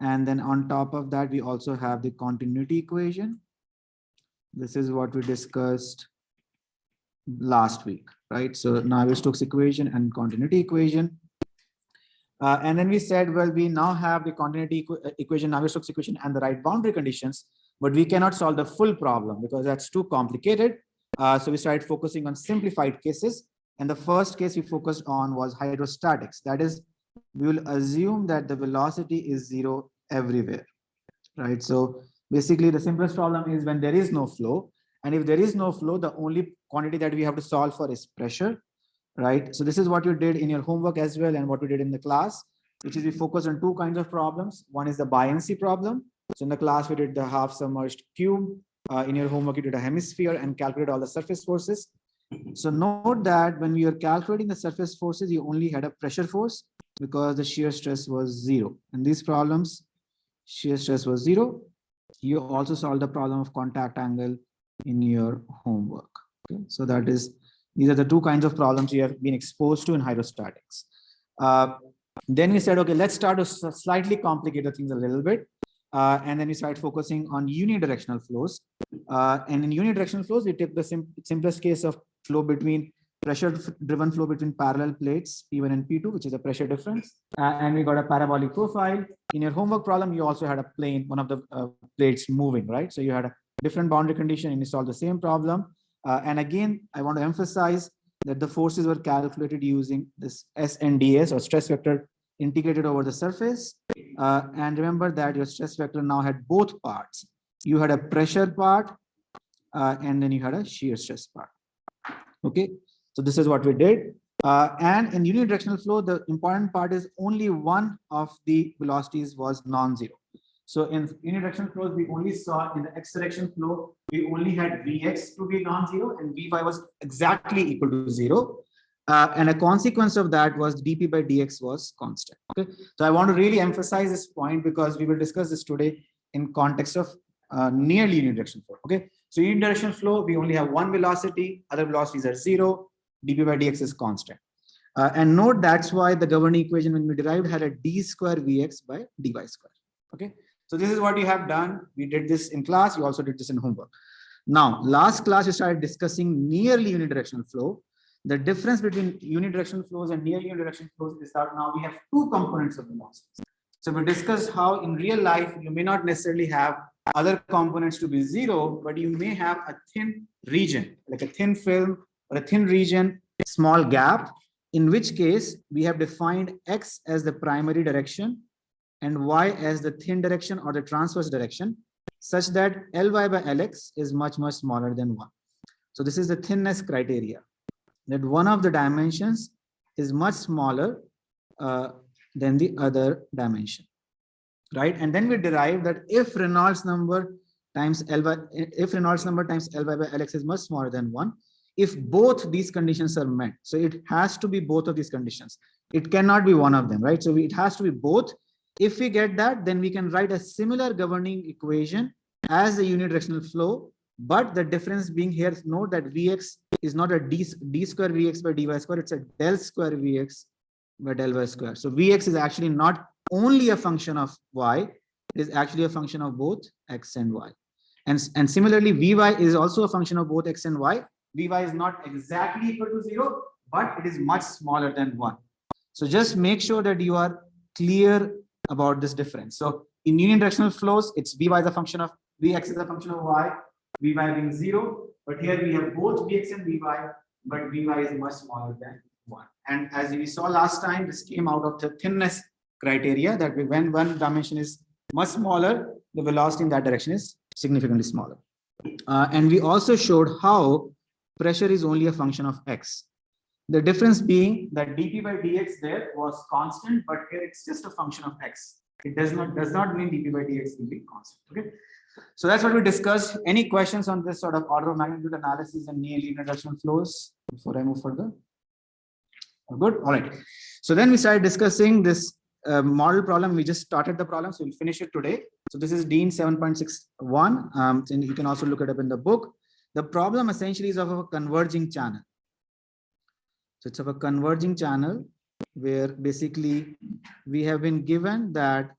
And then on top of that, we also have the continuity equation. This is what we discussed last week, right? So Navier-Stokes equation and continuity equation. And then we said, well, we now have the continuity equation, Navier-Stokes equation, and the right boundary conditions, but we cannot solve the full problem because that's too complicated. So we started focusing on simplified cases. And the first case we focused on was hydrostatics. That is, we will assume that the velocity is zero everywhere, right? So basically, the simplest problem is when there is no flow. And if there is no flow, the only quantity that we have to solve for is pressure, right? So this is what you did in your homework as well, and what we did in the class, which is we focused on two kinds of problems. One is the buoyancy problem. So in the class, we did the half submerged cube. In your homework, you did a hemisphere and calculated all the surface forces. So note that when we are calculating the surface forces, you only had a pressure force because the shear stress was zero. In these problems, shear stress was zero. You also solved the problem of contact angle in your homework. Okay, so that is, these are the two kinds of problems you have been exposed to in hydrostatics. Then we said, okay, let's start to slightly complicate the things a little bit. And then we started focusing on unidirectional flows. And in unidirectional flows, we took the simplest case of flow between pressure-driven flow between parallel plates, P1 and P2, which is a pressure difference. And we got a parabolic profile. In your homework problem, you also had a plane, one of the plates moving, right? So you had a different boundary condition and you solved the same problem. And again, I want to emphasize that the forces were calculated using this SNDS, or stress vector integrated over the surface. And remember that your stress vector now had both parts. You had a pressure part, and then you had a shear stress part. Okay, so this is what we did. And in unidirectional flow, the important part is only one of the velocities was non-zero. So in unidirectional flows, we only saw in the x direction flow, we only had Vx to be non-zero and Vy was exactly equal to zero. And a consequence of that was dP by dx was constant. Okay, so I want to really emphasize this point because we will discuss this today in context of nearly unidirectional flow. Okay, so unidirectional flow, we only have one velocity, other velocities are zero, dP by dx is constant. And note that's why the governing equation when we derived had a d square Vx by dy square. Okay, so this is what you have done. We did this in class, you also did this in homework. Now, last class we started discussing nearly unidirectional flow. The difference between unidirectional flows and nearly unidirectional flows is that now we have two components of velocities. So we discussed how in real life, you may not necessarily have other components to be zero, but you may have a thin region, like a thin film or a thin region, small gap, in which case we have defined x as the primary direction and y as the thin direction or the transverse direction, such that Ly by Lx is much, much smaller than 1. So this is the thinness criteria, that one of the dimensions is much smaller than the other dimension, right? And then we derive that if Reynolds number times Ly by Lx is much smaller than 1, if both these conditions are met, so it has to be both of these conditions. It cannot be one of them, right? So it has to be both. If we get that, then we can write a similar governing equation as the unidirectional flow, but the difference being here, note that Vx is not a d square Vx by dy square, it's a del square Vx by del y square. So Vx is actually not only a function of y, it is actually a function of both x and y. And similarly, Vy is also a function of both x and y. Vy is not exactly equal to 0, but it is much smaller than 1. So just make sure that you are clear about this difference. So in unidirectional flows, it's Vy is a function of Vx is a function of y, Vy being 0, but here we have both Vx and Vy, but Vy is much smaller than 1. And as we saw last time, this came out of the thinness criteria, that when one dimension is much smaller, the velocity in that direction is significantly smaller. And we also showed how pressure is only a function of x. The difference being that dP by dx there was constant, but here it's just a function of x. It does not mean dP by dx will be constant. Okay, so that's what we discussed. Any questions on this sort of order of magnitude analysis and nearly unidirectional flows before I move further? Good. All right. So then we started discussing this model problem. We just started the problem, so we'll finish it today. So this is Dean 7.61, and you can also look it up in the book. The problem essentially is of a converging channel. So it's of a converging channel where basically we have been given that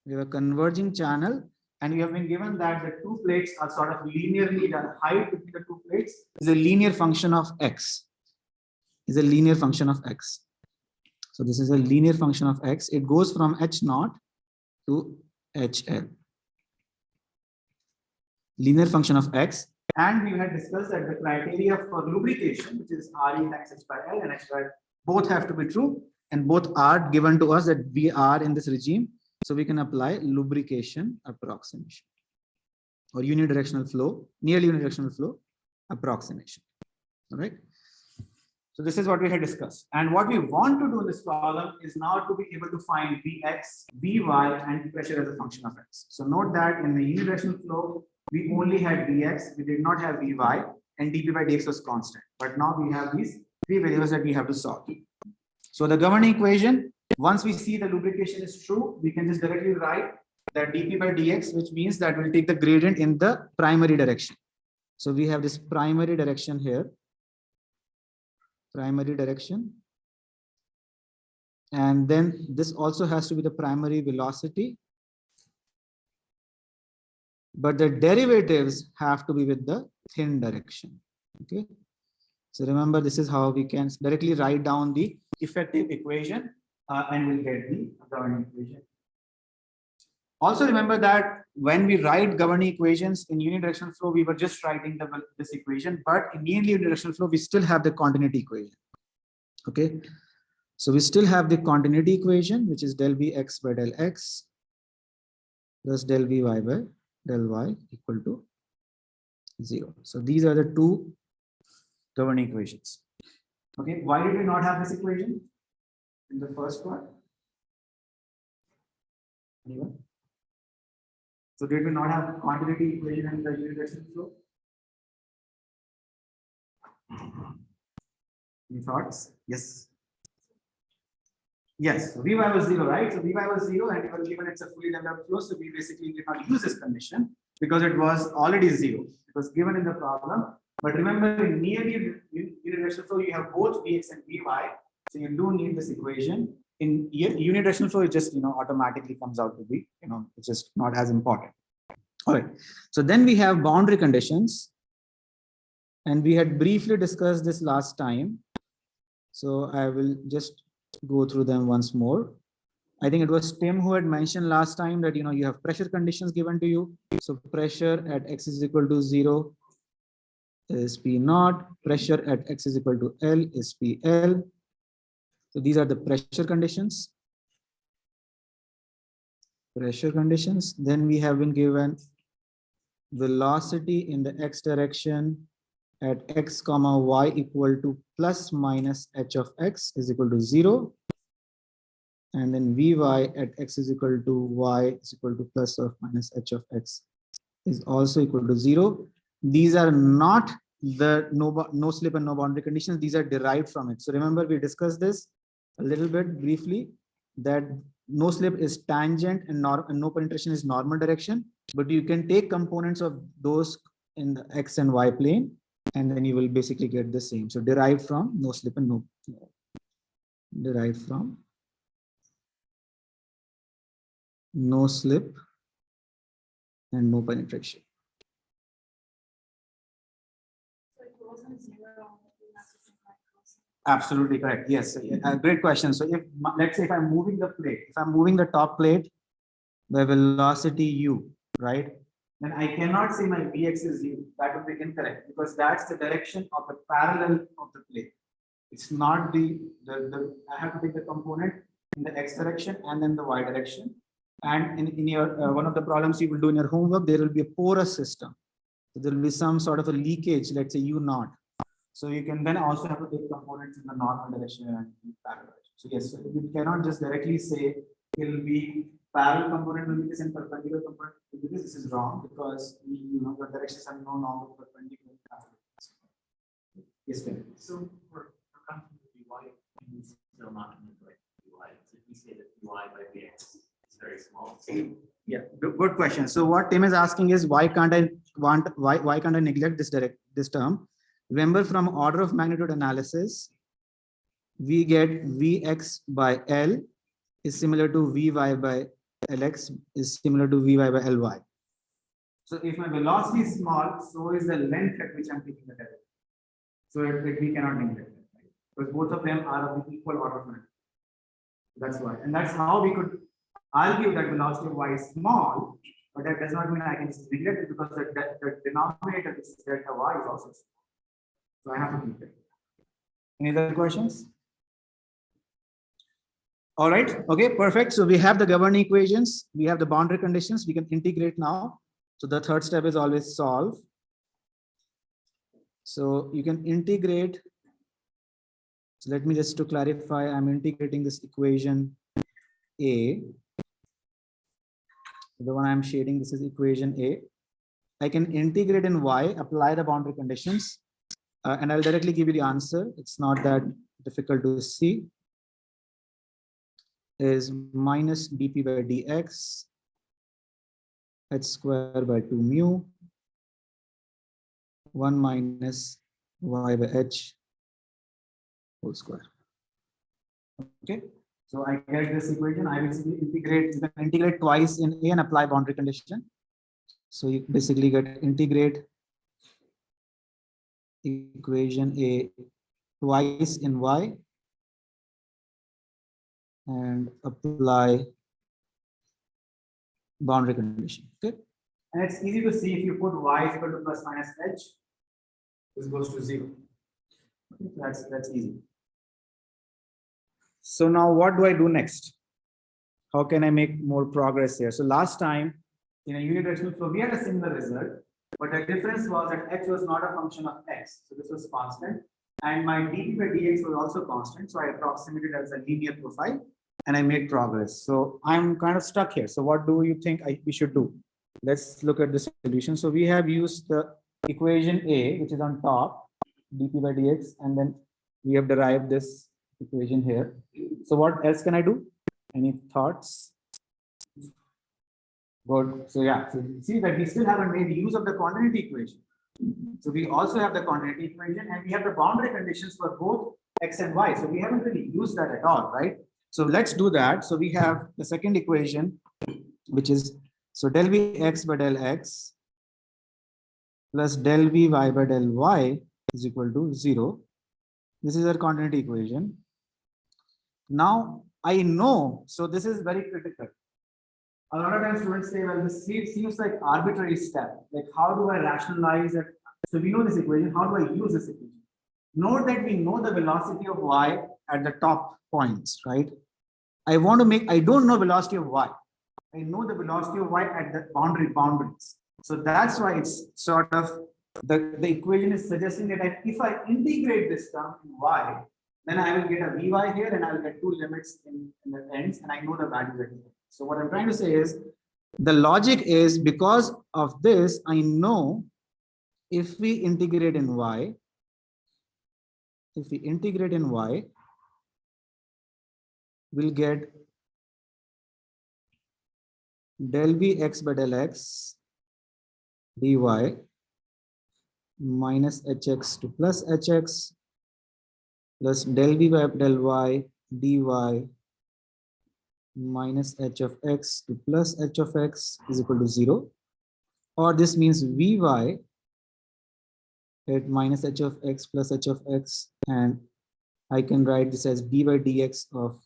We have a converging channel, and we have been given that the two plates are sort of linearly, the height between the two plates is a linear function of x. Is a linear function of x. So this is a linear function of x. It goes from h0 to hl. Linear function of x. And we had discussed that the criteria for lubrication, which is Re times h by L and h by L, both have to be true, and both are given to us that we are in this regime. So we can apply lubrication approximation or unidirectional flow, nearly unidirectional flow approximation. All right. So this is what we had discussed. And what we want to do in this problem is now to be able to find Vx, Vy, and pressure as a function of x. So note that in the unidirectional flow, we only had Vx, we did not have Vy, and dp by dx was constant. But now we have these three variables that we have to solve. So the governing equation, once we see the lubrication is true, we can just directly write that dp by dx, which means that we'll take the gradient in the primary direction. So we have this primary direction here. Primary direction, and then this also has to be the primary velocity, but the derivatives have to be with the thin direction. Okay, so remember, this is how we can directly write down the effective equation, and we'll get the governing equation. Also remember that when we write governing equations in unidirectional flow, we were just writing this equation, but in nearly unidirectional flow, we still have the continuity equation. Okay, so we still have the continuity equation, which is del Vx by del x plus del Vy by del y equal to 0. So these are the two governing equations. Okay, why did we not have this equation in the first part? Anyone? So did we not have continuity equation in the unidirectional flow? Any thoughts? Yes. Yes, so Vy was 0, right? So Vy was 0, and we were given it's a fully developed flow. So we basically did not use this condition because it was already 0. It was given in the problem. But remember, in nearly unidirectional flow, you have both Vx and Vy. So you do need this equation. In unidirectional flow, it just automatically comes out to be, it's just not as important. All right. So then we have boundary conditions, and we had briefly discussed this last time. So I will just go through them once more. I think it was Tim who had mentioned last time that you have pressure conditions given to you. So pressure at x is equal to 0 is P naught. Pressure at x is equal to L is PL. So these are the pressure conditions. Pressure conditions. Then we have been given velocity in the x direction at x comma y equal to plus minus h of x is equal to 0. And then Vy at x is equal to y is equal to plus or minus h of x is also equal to 0. These are not the no slip and no boundary conditions. These are derived from it. So remember, we discussed this a little bit briefly, that no slip is tangent and no penetration is normal direction. But you can take components of those in the x and y plane, and then you will basically get the same. So derived from no slip and derived from no slip and no penetration. Absolutely correct. Yes, great question. So if let's say if I'm moving the plate, if I'm moving the top plate by velocity u, right? Then I cannot say my Vx is u. That would be incorrect because that's the direction of the parallel of the plate. It's not the I have to take the component in the x direction and then the y direction. And in your one of the problems you will do in your homework, there will be a porous system. So there will be some sort of a leakage, let's say u naught. So you can then also have to take components in the normal direction and parallel direction. So yes, so you cannot just directly say it will be parallel component will be this and perpendicular component will be this. This is wrong because the directions are no longer perpendicular. Yes, Ben. So for continuity, Vy is still not manipulate Vy. So if we say that Vy by Vx is very small. So yeah, good question. So what Tim is asking is why can't I neglect this term? Remember, from order of magnitude analysis, we get Vx by L is similar to Vy by Lx is similar to Vy by Ly. So if my velocity is small, so is the length at which I'm taking the derivative. So we cannot neglect it, right? Because both of them are of the equal order of magnitude. That's why. And that's how we could argue that velocity of y is small, but that does not mean I can just neglect it because the denominator, which is delta y, is also small. So I have to keep it. Any other questions? All right. Okay, perfect. So we have the governing equations. We have the boundary conditions. We can integrate now. So the third step is always solve. So you can integrate. So let me just to clarify, I'm integrating this equation A. The one I'm shading, this is equation A. I can integrate in y, apply the boundary conditions, and I'll directly give you the answer. It's not that difficult to see. Is minus dp by dx h square by 2 mu 1 minus y by h whole square. Okay, so I get this equation. I basically integrate, you can integrate twice in A and apply boundary condition. So you basically get integrate equation A twice in y and apply boundary condition. Okay, and it's easy to see if you put y is equal to plus minus h, this goes to 0. Okay, that's easy. So now what do I do next? How can I make more progress here? So last time in a unidirectional flow, we had a similar result, but the difference was that x was not a function of x. So this was constant. And my dp by dx was also constant. So I approximated as a linear profile and I made progress. So I'm kind of stuck here. So what do you think we should do? Let's look at the solution. So we have used the equation A, which is on top, dp by dx, and then we have derived this equation here. So what else can I do? Any thoughts? Good. So yeah, so you see that we still haven't made use of the continuity equation. So we also have the continuity equation and we have the boundary conditions for both x and y. So we haven't really used that at all, right? So let's do that. So we have the second equation, which is, so del v x by del x plus del v y by del y is equal to 0. This is our continuity equation. Now I know, so this is very critical. A lot of times students say, well, this seems like arbitrary step. Like, how do I rationalize it? So we know this equation. How do I use this equation? Note that we know the velocity of y at the top points, right? I don't know velocity of y. I know the velocity of y at the boundaries. So that's why it's sort of, the equation is suggesting that if I integrate this term in y, then I will get a Vy here and I will get two limits in the ends and I know the values at the end. So what I'm trying to say is, the logic is because of this, I know if we integrate in y, we'll get del Vx by del x dy minus hx to plus hx plus del v by del y dy minus h of x to plus h of x is equal to 0. Or this means Vy at minus h of x plus h of x, and I can write this as d by dx of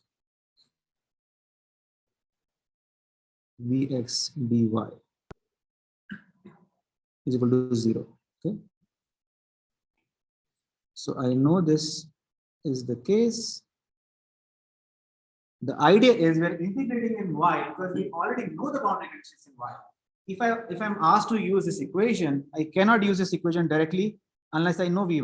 Vx dy is equal to 0. Okay. So I know this is the case. The idea is we're integrating in y because we already know the boundary conditions in y. If I'm asked to use this equation, I cannot use this equation directly unless I know Vy.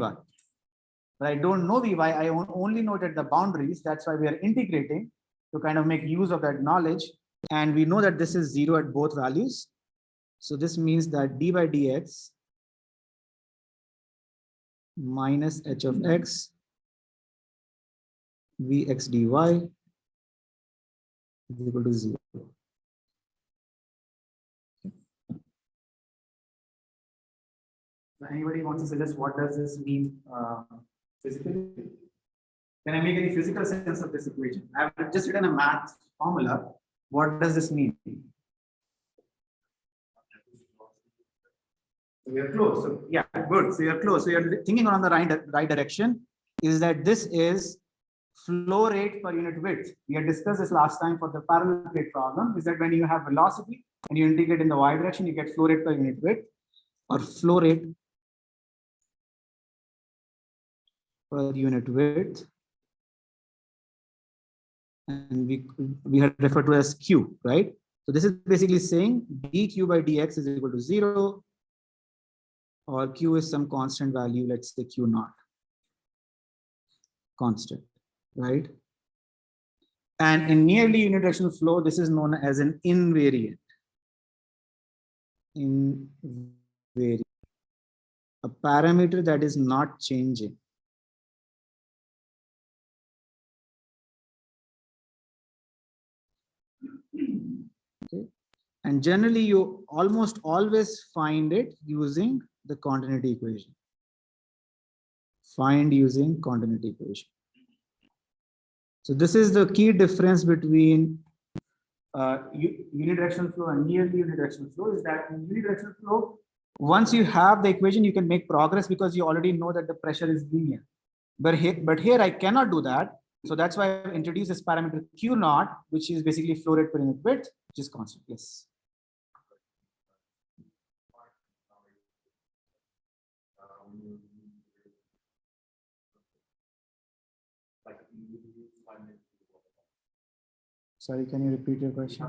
But I don't know Vy, I only know that the boundaries. That's why we are integrating to kind of make use of that knowledge. And we know that this is 0 at both values. So this means that d by dx minus h of x Vx dy is equal to 0. So anybody wants to suggest what does this mean physically? Can I make any physical sense of this equation? I've just written a math formula, What does this mean? So you're close. So yeah, good. So you're close. So you're thinking on the right direction. Is that this is flow rate per unit width? We had discussed this last time for the parallel plate problem. Is that when you have velocity and you integrate in the y direction, you get flow rate per unit width, or flow rate per unit width, and we had referred to as q, right? So this is basically saying dq by dx is equal to 0, or q is some constant value, let's say q naught, constant, right? And in nearly unidirectional flow, this is known as an invariant. Invariant, a parameter that is not changing. Okay. And generally, you almost always find it using the continuity equation. Find using continuity equation. So this is the key difference between unidirectional flow and nearly unidirectional flow, is that in unidirectional flow, once you have the equation, you can make progress because you already know that the pressure is linear. But here I cannot do that. So that's why I've introduced this parameter Q naught, which is basically flow rate per unit width, which is constant. Yes. Sorry, can you repeat your question?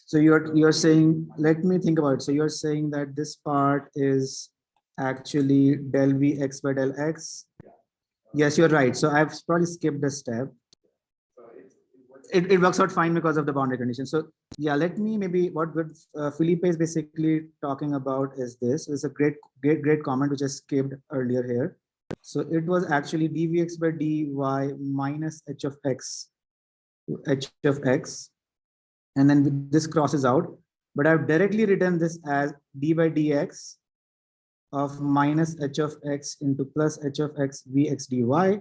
So you're saying, let me think about it. So you're saying that this part is actually del V x by del x. Yes, you're right. So I've probably skipped a step. It works out fine because of the boundary condition. So yeah, let me maybe what Felipe is basically talking about is this. It's a great comment which I skipped earlier here. So it was actually dvx by dy minus h of x, and then this crosses out. But I've directly written this as d by dx of minus h of x into plus h of x vx dy.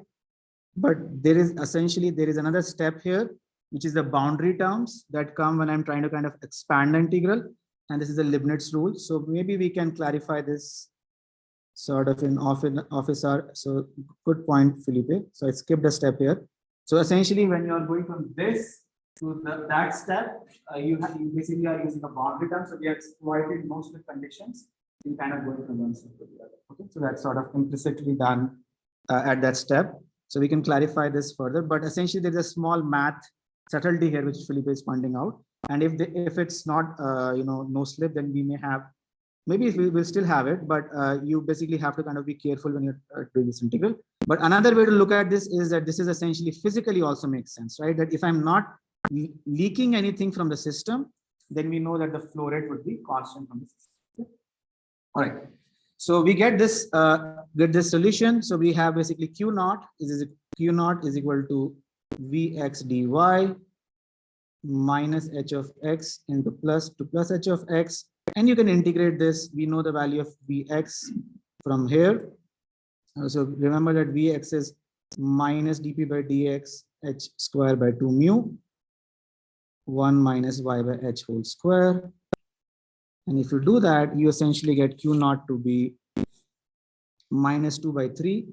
But there is another step here, which is the boundary terms that come when I'm trying to kind of expand the integral. And this is the Leibniz rule. So maybe we can clarify this sort of in office hour. So good point, Felipe. So I skipped a step here. So essentially, when you're going from this to that step, you basically are using a boundary term. So we have exploited most of the conditions in kind of going from one step to the other. Okay, so that's sort of implicitly done at that step. So we can clarify this further, but essentially there's a small math subtlety here which Felipe is pointing out. And if it's not no slip, then we may have, maybe we will still have it, but you basically have to kind of be careful when you're doing this integral. But another way to look at this is that this is essentially physically also makes sense, right? That if I'm not leaking anything from the system, then we know that the flow rate would be constant from the system. Okay? All right. So we get this solution. So we have basically Q naught is equal to Vx dy minus h of x into plus h of x. And you can integrate this. We know the value of Vx from here. So remember that Vx is minus dp by dx h square by 2 mu 1 minus y by h whole square. And if you do that, you essentially get Q naught to be minus 2 by 3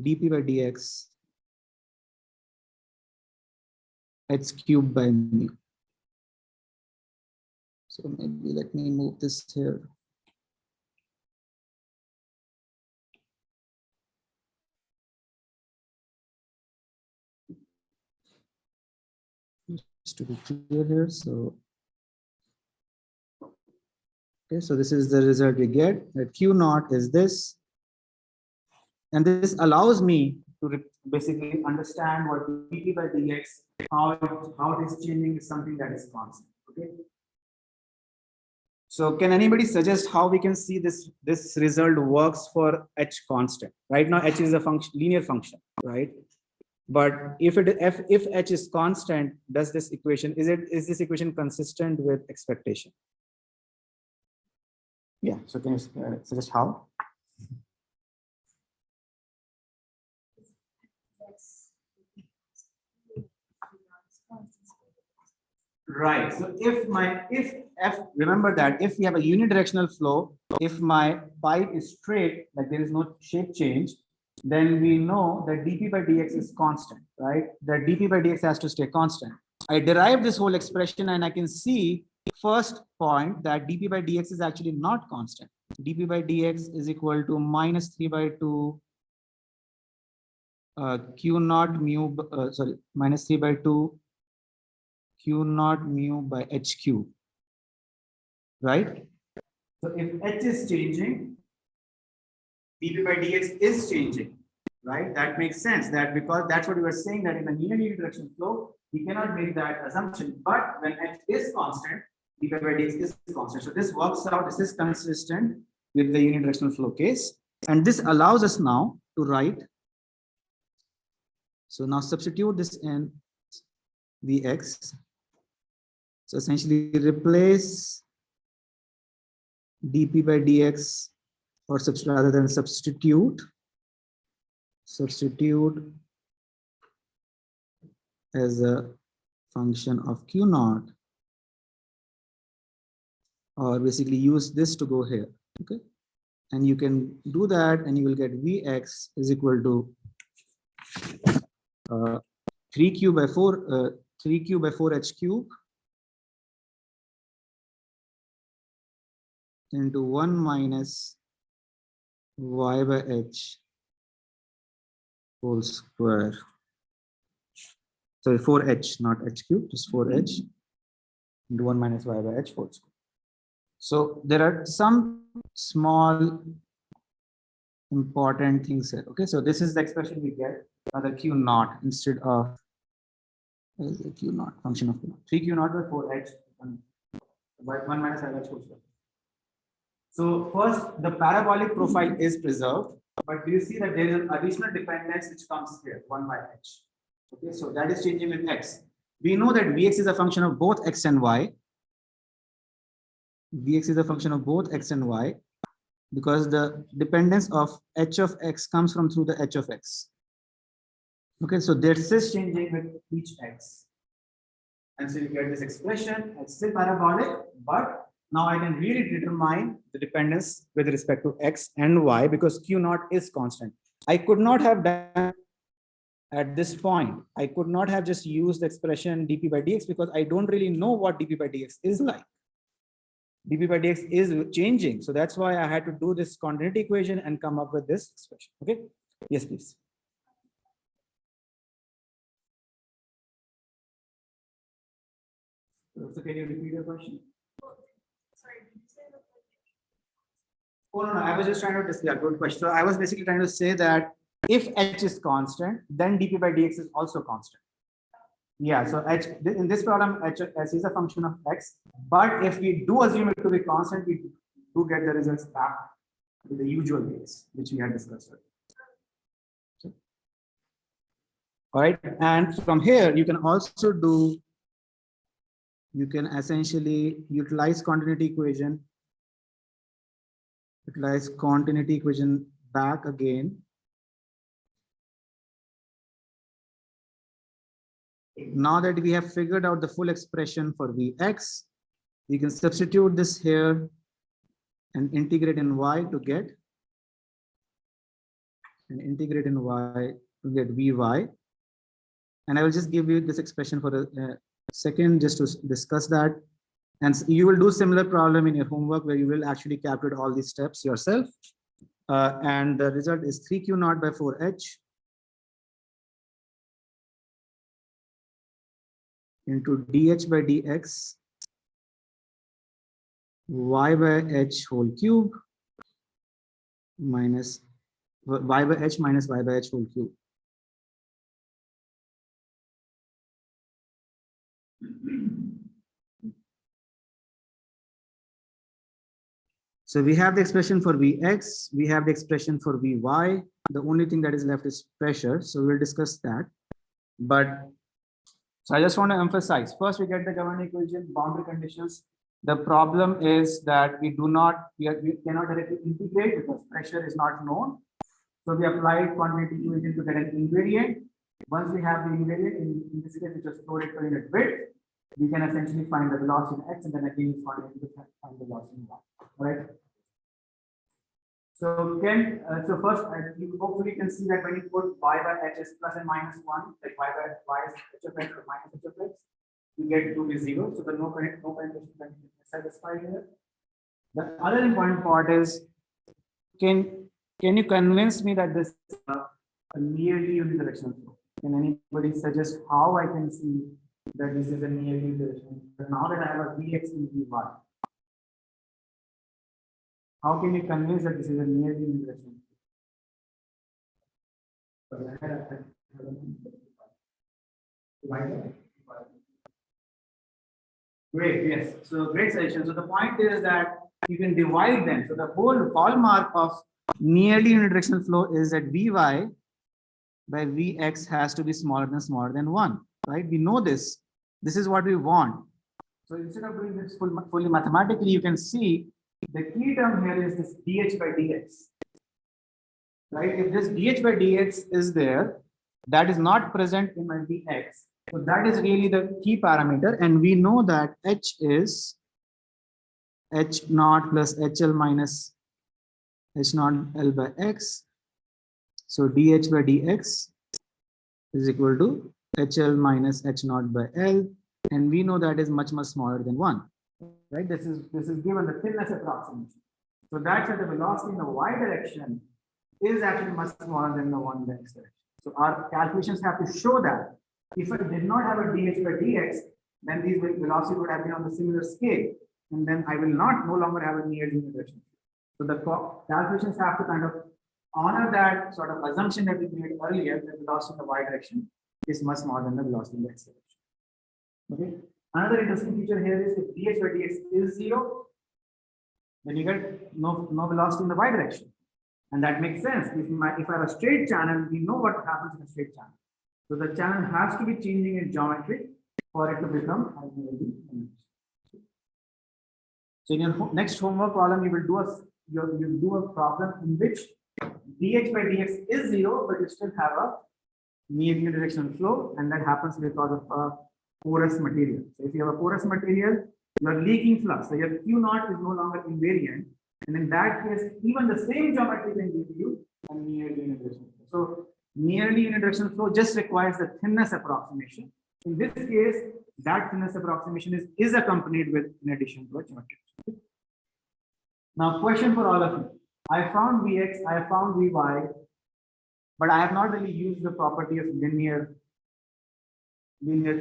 dp by dx h cubed by mu. So maybe let me move this here. Just to be clear here. So okay, so this is the result we get, that Q naught is this. And this allows me to basically understand what dp by dx, how it is changing is something that is constant. Okay. So can anybody suggest how we can see this result works for h constant? Right now, h is a linear function, right? But if h is constant, does this equation is this equation consistent with expectation? Yeah, so can you suggest how? Right. So if F, remember that if we have a unidirectional flow, if my pipe is straight, like there is no shape change, then we know that dp by dx is constant, right? That dp by dx has to stay constant. I derive this whole expression and I can see first point that dp by dx is actually not constant. dp by dx is equal to minus 3 by 2 q naught mu, sorry, minus 3 by 2 q naught mu by h cube, right? So if h is changing, dp by dx is changing, right? That makes sense, that because that's what we were saying, that in a linear unidirectional flow, we cannot make that assumption. But when h is constant, dp by dx is constant. So this works out, this is consistent with the unidirectional flow case. And this allows us now to write. So now substitute this in Vx. So essentially replace dp by dx, or rather than substitute as a function of q naught, or basically use this to go here. Okay, and you can do that and you will get Vx is equal to 3q by 4 3q by 4h cube into 1 minus y by h whole square. Sorry, 4h, not h cube, just 4h into 1 minus y by h whole square. So there are some small important things here. Okay, so this is the expression we get, the q naught instead of q naught, function of q naught, 3q naught by 4h by 1 minus y by h whole square. So first, the parabolic profile is preserved, but do you see that there is an additional dependence which comes here, 1 by h. Okay, so that is changing with x. We know that Vx is a function of both x and y. Vx is a function of both x and y because the dependence of h of x comes from through the h of x. Okay, so this is changing with each x. And so you get this expression, it's still parabolic, but now I can really determine the dependence with respect to x and y because q naught is constant. I could not have done at this point. I could not have just used the expression dp by dx because I don't really know what dp by dx is like. dp by dx is changing. So that's why I had to do this continuity equation and come up with this expression. Okay. Yes, please. So can you repeat your question? Sorry, did you say that? Oh, no, I was just trying to discuss. Good question. So I was basically trying to say that if h is constant, then dp by dx is also constant. Yeah, so h in this problem, h is a function of x, but if we do assume it to be constant, we do get the results back with the usual case, which we had discussed earlier. All right, and from here, you can also do, you can essentially utilize continuity equation back again. Now that we have figured out the full expression for Vx, we can substitute this here and integrate in y to get, Vy. And I will just give you this expression for a second just to discuss that. And you will do similar problem in your homework where you will actually calculate all these steps yourself. And the result is 3q naught by 4h into dh by dx y by h whole cube minus y by h minus y by h whole cube. So we have the expression for Vx, we have the expression for Vy. The only thing that is left is pressure. So we'll discuss that. But so I just want to emphasize, first we get the governing equation, boundary conditions. The problem is that we cannot directly integrate because pressure is not known. So we applied continuity equation to get an invariant. Once we have the invariant, in this case, which is flow rate per unit width, we can essentially find the velocity in x and then again continuity to find the velocity in y. Right? So so first, you hopefully can see that when you put y by h is plus and minus 1, like y is h of x or minus h of x, you get to be 0. So the no penetration condition is satisfied here. The other important part is, can you convince me that this is a nearly unidirectional flow? Can anybody suggest how I can see that this is a nearly unidirectional flow? Now that I have a Vx in Vy, how can you convince that this is a nearly unidirectional flow? Great, yes. So great suggestion. So the point is that you can divide them. So the whole hallmark of nearly unidirectional flow is that Vy by Vx has to be smaller than 1, right? We know this. This is what we want. So instead of doing this fully mathematically, you can see the key term here is this dH by dx. Right? If this dH by dx is there, that is not present in my Vx. So that is really the key parameter, and we know that H is H naught plus HL minus H naught L by X. So dH by dx is equal to HL minus H naught by L, and we know that is much smaller than 1. Right? This is given the thinness approximation. So that's that the velocity in the y direction is actually much smaller than the one in the x direction. So our calculations have to show that. If I did not have a dH by dx, then these velocities would have been on the similar scale, and then I will no longer have a near unidirectional. So the calculations have to kind of honor that sort of assumption that we made earlier, that the velocity in the y direction is much smaller than the velocity in the x direction. Okay. Another interesting feature here is if dH by dx is 0, then you get no velocity in the y direction, and that makes sense. If I have a straight channel, we know what happens in a straight channel. So the channel has to be changing in geometry for it to become ideally. So in your next homework problem, you will do a problem in which dH by dx is 0, but you still have a near unidirectional flow, and that happens because of a porous material. So if you have a porous material, you are leaking flux. So your Q naught is no longer invariant, and in that case, even the same geometry can give you a near unidirectional flow. So nearly unidirectional flow just requires the thinness approximation. In this case, that thinness approximation is accompanied with in addition to a geometry. Now, question for all of you. I found Vx, I found Vy, but I have not really used the property of linear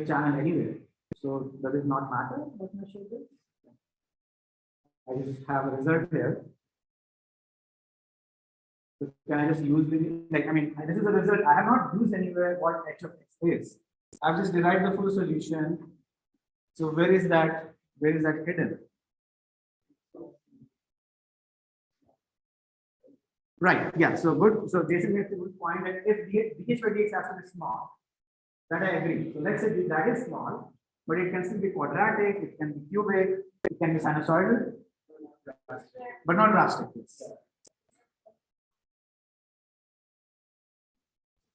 channel anywhere. So does it not matter? Let me show this. I just have a result here. So can I just use this is the result. I have not used anywhere what h of x is. I've just derived the full solution. So where is that hidden? Right, yeah, so good. So Jason makes a good point that if dH by dx has to be small, that I agree. So let's say that is small, but it can still be quadratic, it can be cubic, it can be sinusoidal, but not drastic.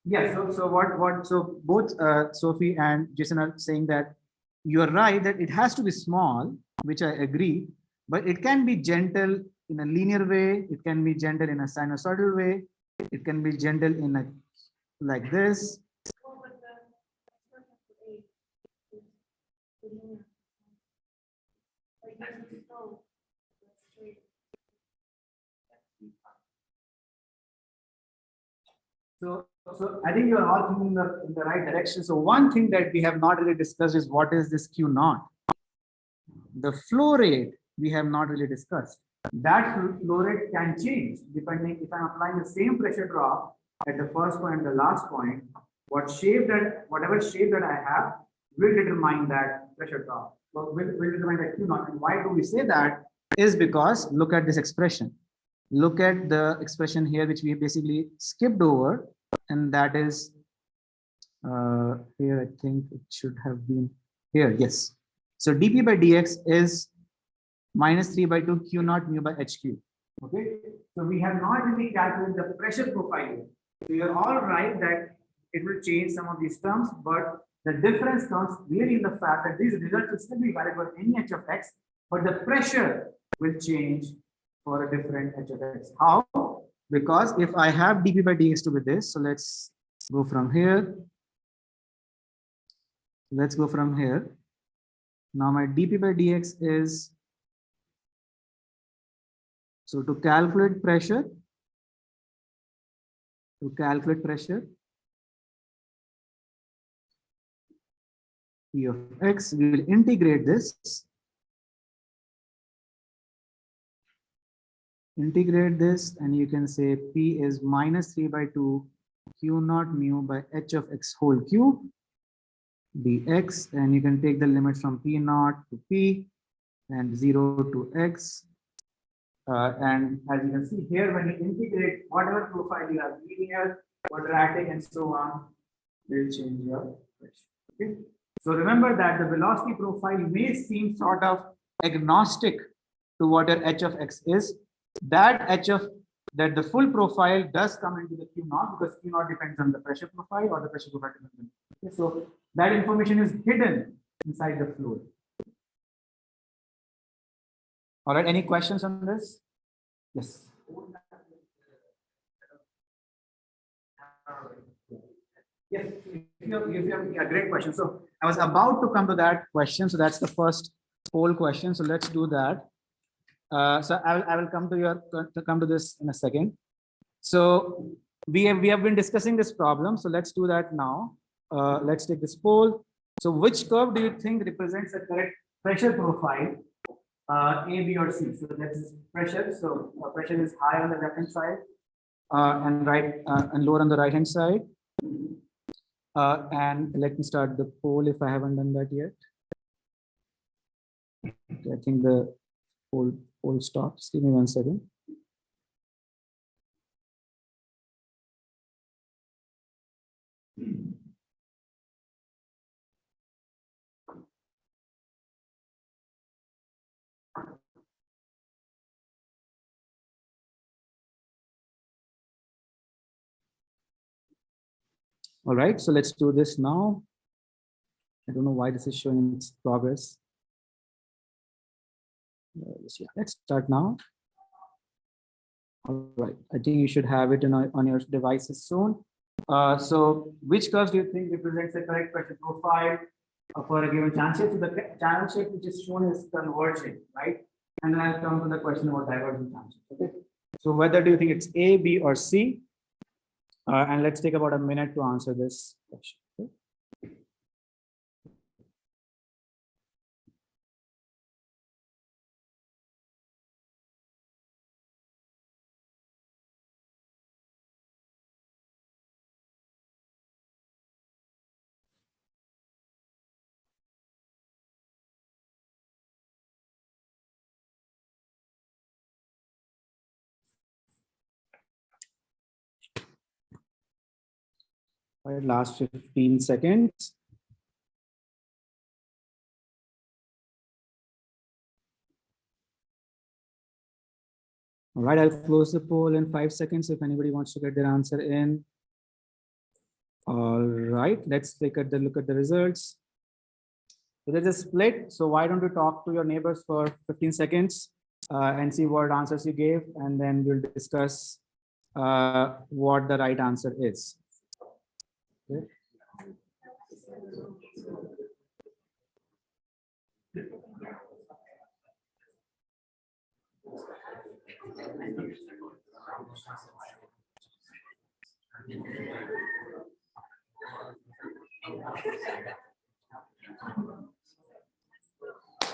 Yeah, so both Sophie and Jason are saying that you are right that it has to be small, which I agree, but it can be gentle in a linear way, it can be gentle in a sinusoidal way, it can be gentle in a like this. So I think you're all thinking in the right direction. So one thing that we have not really discussed is what is this Q naught? The flow rate we have not really discussed. That flow rate can change depending if I'm applying the same pressure drop at the first point and the last point. Whatever shape that I have will determine that pressure drop. Will determine that Q naught. And why do we say that? Is because look at this expression. Look at the expression here, which we basically skipped over, and that is here. I think it should have been here. Yes. So dP by dx is minus 3 by 2 Q naught mu by HQ. Okay, so we have not really calculated the pressure profile here. So you're all right that it will change some of these terms, but the difference comes really in the fact that these results will still be valid for any h of x, but the pressure will change for a different h of x. How? Because if I have dp by dx to be this, so let's go from here. Let's go from here. Now my dp by dx is, so to calculate pressure, P of x, we will integrate this. Integrate this, and you can say P is minus 3 by 2 Q naught mu by h of x whole cube dx, and you can take the limits from P naught to P and 0 to x. And as you can see here, when you integrate whatever profile you have, linear, quadratic, and so on, will change your pressure. Okay. So remember that the velocity profile may seem sort of agnostic to what your h of x is. That the full profile does come into the Q naught, because Q naught depends on the pressure profile, or the pressure profile depends on. Okay, so that information is hidden inside the fluid. All right, any questions on this? Yes. Yes, yeah, great question. So I was about to come to that question. So that's the first poll question. So let's do that. So I will come to this in a second. So we have been discussing this problem. So let's do that now. Let's take this poll. So which curve do you think represents the correct pressure profile? A, B, or C? So that's pressure. So pressure is high on the left hand side, and lower on the right hand side. And let me start the poll if I haven't done that yet. Okay, I think the poll stops. Give me 1 second. All right, so let's do this now. I don't know why this is showing its progress. Yeah, let's start now. All right, I think you should have it on your devices soon. So which curves do you think represents the correct pressure profile for a given channel shape? So the channel shape which is shown is converging, right? And then I'll come to the question about divergent channel shapes. Okay. So whether do you think it's A, B, or C? And let's take about a minute to answer this question. Okay. All right, last 15 seconds. All right, I'll close the poll in 5 seconds if anybody wants to get their answer in. All right, let's take a look at the results. So there's a split. So why don't you talk to your neighbors for 15 seconds and see what answers you gave, and then we'll discuss what the right answer is. Okay.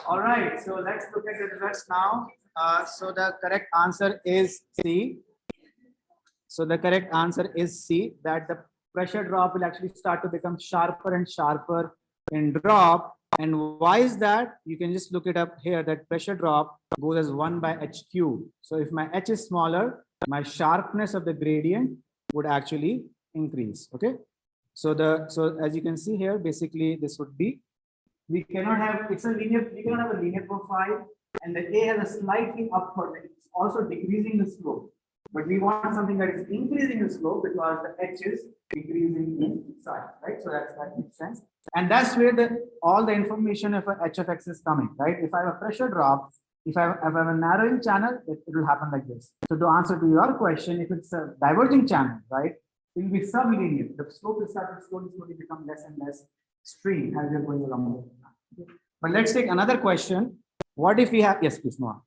All right, so let's look at the results now. So the correct answer is C. So the correct answer is C, that the pressure drop will actually start to become sharper and sharper in drop. And why is that? You can just look it up here, that pressure drop goes as 1 by HQ. So if my H is smaller, my sharpness of the gradient would actually increase. Okay. So as you can see here, basically this would be, we cannot have a linear profile and the A has a slightly upward, like it's also decreasing the slope. But we want something that is increasing the slope because the H is decreasing in size, right? So that makes sense. And that's where all the information of a H of X is coming, right? If I have a pressure drop, if I have a narrowing channel, it will happen like this. So to answer to your question, if it's a diverging channel, right, it will be sublinear. The slope will start to slowly become less and less straight as you're going along. But let's take another question. What if we have, yes, please, Noah.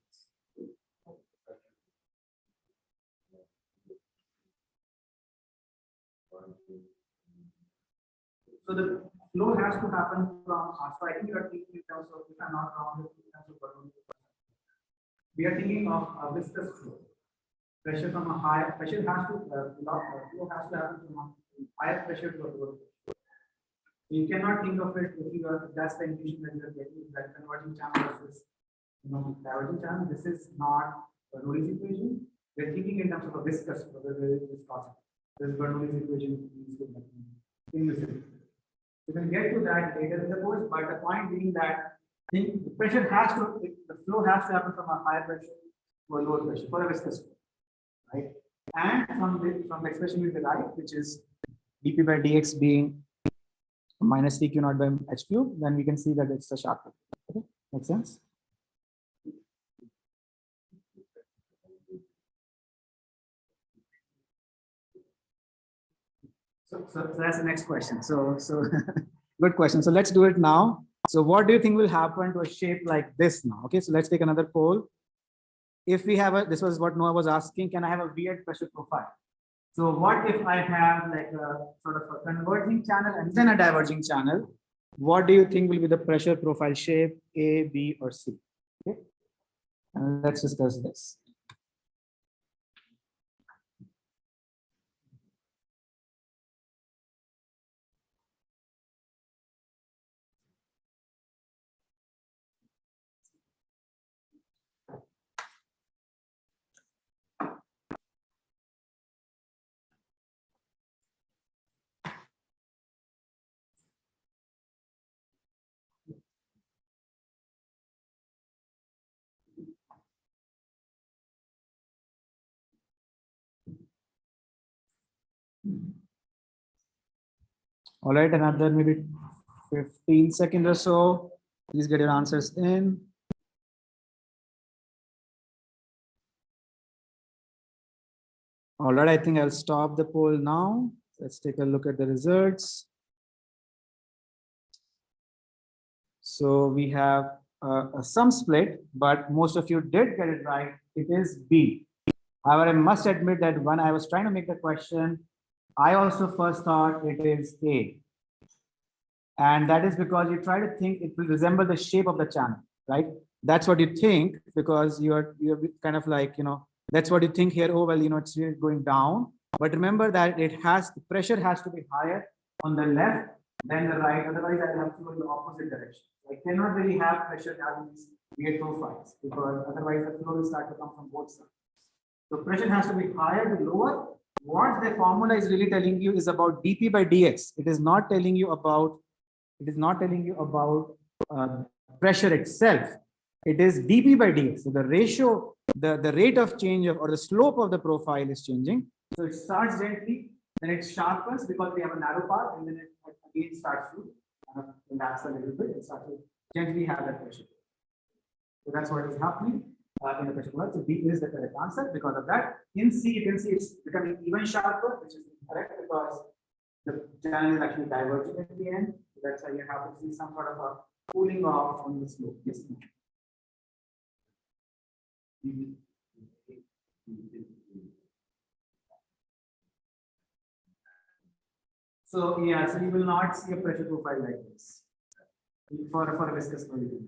So the flow has to happen from, so I think you are thinking in terms of, if I'm not wrong, in terms of balloon. We are thinking of a viscous flow. Pressure from a higher pressure has to, flow has to happen from a higher pressure to a lower pressure. You cannot think of it if you are, that's the intuition that you are getting, that converging channel versus, diverging channel. This is not Bernoulli's equation. We're thinking in terms of a viscous flow, where it is possible. This Bernoulli's equation is in this. We will get to that later in the course, but the point being that the pressure has to, the flow has to happen from a higher pressure to a lower pressure for a viscous flow, right? And from the expression we derived, which is dP by dx being minus dq naught by h cube, then we can see that it's a sharp. Okay, makes sense? So that's the next question. So good question. So let's do it now. So what do you think will happen to a shape like this now? Okay, so let's take another poll. If we have this was what Noah was asking, can I have a weird pressure profile? So what if I have like a sort of a converging channel and then a diverging channel? What do you think will be the pressure profile shape, A, B, or C? Okay, and let's discuss this. All right, another maybe 15 seconds or so. Please get your answers in. All right, I think I'll stop the poll now. Let's take a look at the results. So we have some split, but most of you did get it right. It is B. However, I must admit that when I was trying to make the question, I also first thought it is A. And that is because you try to think it will resemble the shape of the channel, right? That's what you think because you're kind of like, that's what you think here. Oh, well, it's really going down. But remember that the pressure has to be higher on the left than the right. Otherwise, I have to go in the opposite direction. I cannot really have pressure having these weird profiles because otherwise the flow will start to come from both sides. So pressure has to be higher to lower. What the formula is really telling you is about dP by dx. It is not telling you about pressure itself. It is dP by dx. So the ratio, the rate of change or the slope of the profile is changing. So it starts gently, then it sharpens because we have a narrow path, and then it again starts to relax a little bit. It starts to gently have that pressure. So that's what is happening in the pressure profile. So B is the correct answer. Because of that, in C you can see it's becoming even sharper, which is incorrect because the channel is actually diverging at the end. So that's why you have to see some sort of a cooling off on the slope. Yes. So yeah, so you will not see a pressure profile like this for a viscous fluid,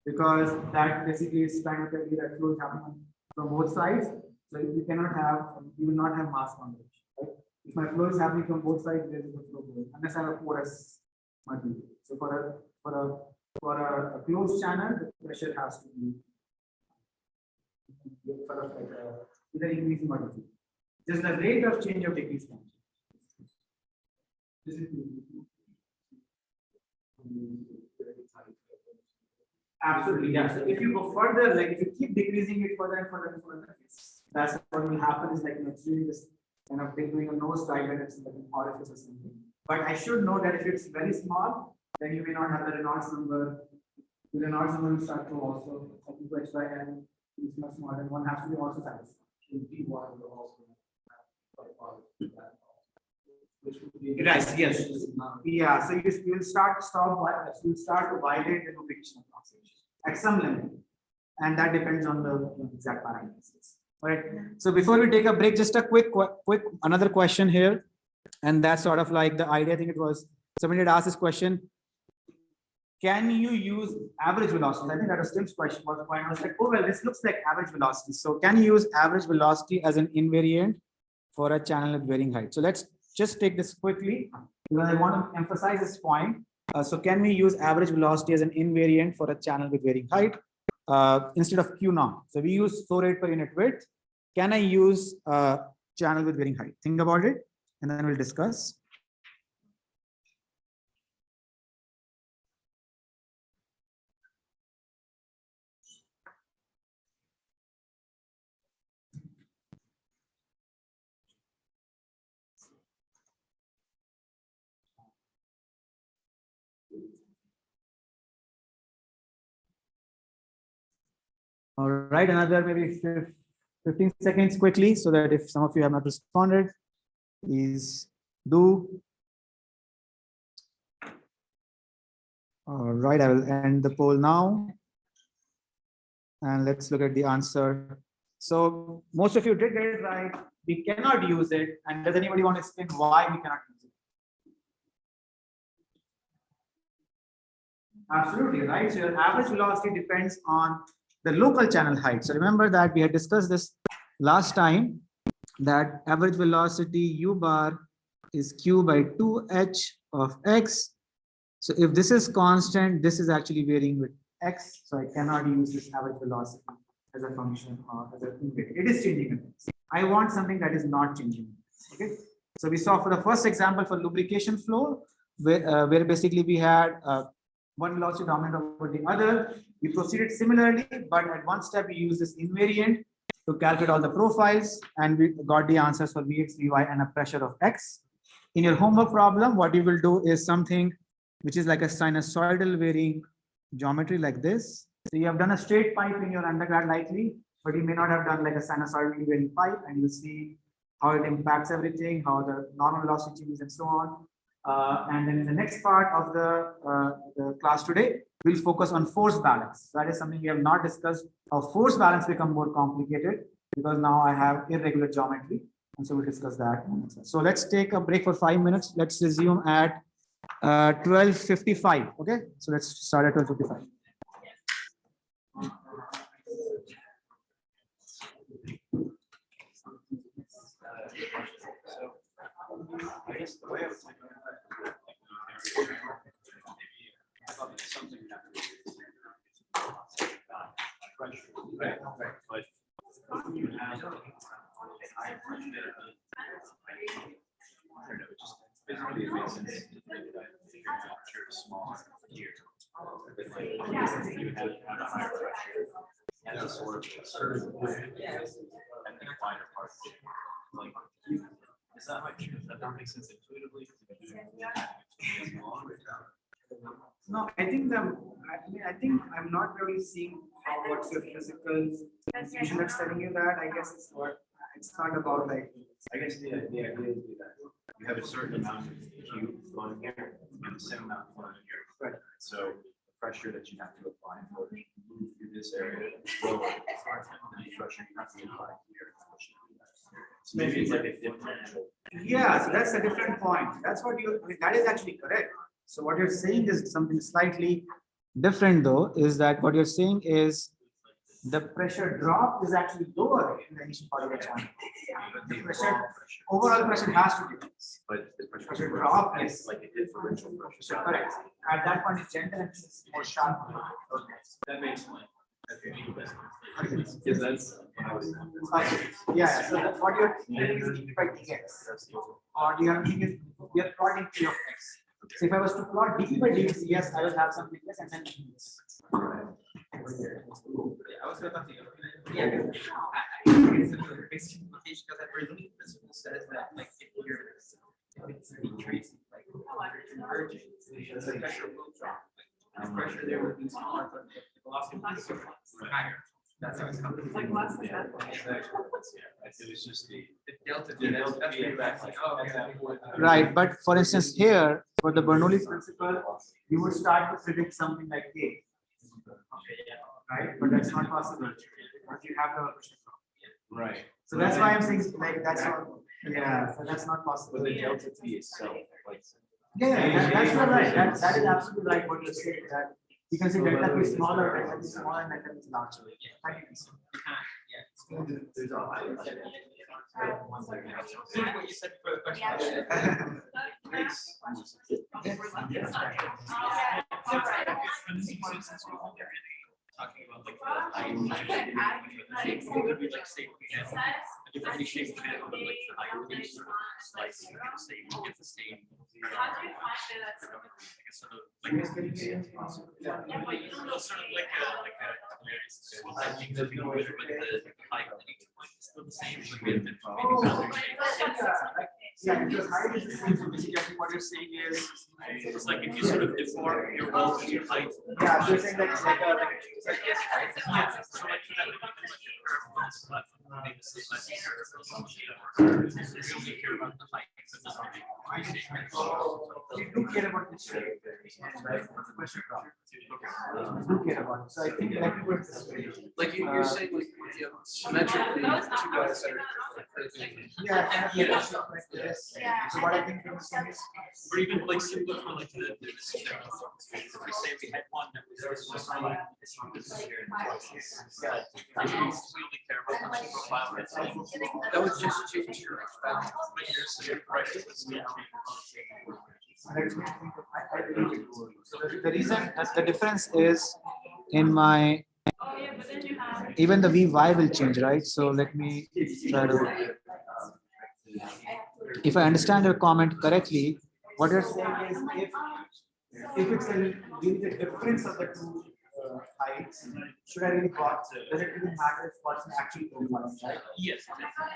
because that basically is trying to tell you that flow is happening from both sides. So you will not have mass conversion. Right? If my flow is happening from both sides, there is a flow going unless I have a porous material. So for a closed channel, the pressure has to be sort of like either increasing or decreasing. Just the rate of change of decrease can change. Absolutely, yeah. So if you go further, like if you keep decreasing it further and further and further, that's what will happen is like actually this kind of doing a nose dive and it's like an orifice or something. But I should know that if it's very small, then you may not have the Reynolds number. The Reynolds number will start to also, I think H by N is much smaller, and one has to be also satisfied. Right, yes. Yeah, so you'll start to violate the lubrication approximation at some limit. And that depends on the exact parameters. All right. So before we take a break, just a quick another question here. And that's sort of like the idea. I think it was somebody had asked this question. Can you use average velocity? I think that was Tim's question. Was point. I was like, oh well, this looks like average velocity. So can you use average velocity as an invariant for a channel with varying height? So let's just take this quickly because I want to emphasize this point. So can we use average velocity as an invariant for a channel with varying height instead of Q naught? So we use flow rate per unit width. Can I use channel with varying height? Think about it, and then we'll discuss. All right, another maybe 15 seconds quickly, so that if some of you have not responded, please do. All right, I will end the poll now. And let's look at the answer. So most of you did get it right. We cannot use it. And does anybody want to explain why we cannot use it? Absolutely, right? So your average velocity depends on the local channel height. So remember that we had discussed this last time, that average velocity U bar is Q by 2H of X. So if this is constant, this is actually varying with X. So I cannot use this average velocity as a function or as a invariant. It is changing with X. I want something that is not changing. Okay. So we saw for the first example for lubrication flow, where basically we had one velocity dominant over the other. We proceeded similarly, but at one step we used this invariant to calculate all the profiles, and we got the answers for Vx, Vy, and a pressure of X. In your homework problem, what you will do is something which is like a sinusoidal varying geometry like this. So you have done a straight pipe in your undergrad likely, but you may not have done like a sinusoidally varying pipe, and you'll see how it impacts everything, how the normal velocity changes and so on. And then in the next part of the class today, we'll focus on force balance. That is something we have not discussed. How force balance become more complicated because now I have irregular geometry, and so we'll discuss that. So let's take a break for 5 minutes. Let's resume at 12:55. Okay, so let's start at 12:55. I guess the way I was thinking about it, something that right, but you have high pressure. I don't know, it just physically it makes sense to think that you're smaller here. You have a higher pressure and a sort of a certain way, and then a finer part. Like, is that like, does that not make sense intuitively? No, I think I think I'm not really seeing how what's your physical intuition that's telling you that. I guess it's not about like. I guess the idea is that you have a certain amount of Q flowing here and the same amount flowing here. Right. So the pressure that you have to apply in order to move through this area is lower than the pressure you have to apply here. So maybe it's like a differential. Yeah, so that's a different point. That's what you. I mean, that is actually correct. So what you're saying is something slightly different, though. Is that what you're saying is the pressure drop is actually lower in the initial part of the channel. The pressure, overall pressure has to decrease. But the Pressure drop is like a differential pressure. So correct. At that point, it's gentle and it's more sharp. Okay. That makes sense. Because that's what I was. Yeah. So that's what you're thinking is dp by dx, or the other thing is we are plotting p of x. So if I was to plot dp by dx, yes, I will have something less and then dx. I was gonna talk to you. Yeah. I think it's another basic implication because that Bernoulli principle says that like if it's decreasing, like converging, the pressure will drop. The pressure there would be smaller, but the velocity would be higher. That's how it's coming. Like less than that. It was just the delta V. That's what you're like, oh, okay. Right, but for instance, here for the Bernoulli principle, you would start to predict something like A, right? But that's not possible. Because you have the Right. so that's why I'm saying like that's not yeah, so that's not possible. But the delta V itself, like. That's not right. That is absolutely right what you're saying that you can say delta V is smaller, delta V is smaller, and delta V is larger. There's all. What you said for the question. Talking about like like say we have a differently shaped panel, but like the height of the sort of slice, you can say we get the same. How do you find that that's? Sort of like sort of like I think that we know but the height of each point is still the same, but we have different maybe boundary shapes. Yeah, because height is the same. So basically what you're saying is It's like if you sort of deform your wall to your height. yeah, so you're saying that it's like a Yeah, so like for that, we can let your curve on this platform, maybe the same as your curve. We only care about the height. But not really you do care about the shape, right? What's the question from? You do care about it. So I think let me put it this way. Like you're saying, like, symmetrically, two guys that are Yeah, kind of like this. So what I think you're saying is or even like similar for like the if we say we had one that was just like this one is here and we only care about the profile that would just change your but your price would still the reason the difference is in my even the Vy will change, right? So let me try to if I understand your comment correctly, what you're saying is if it's really the difference of the two heights, should I really bought? Does it really matter if what's actually profile, right? yes.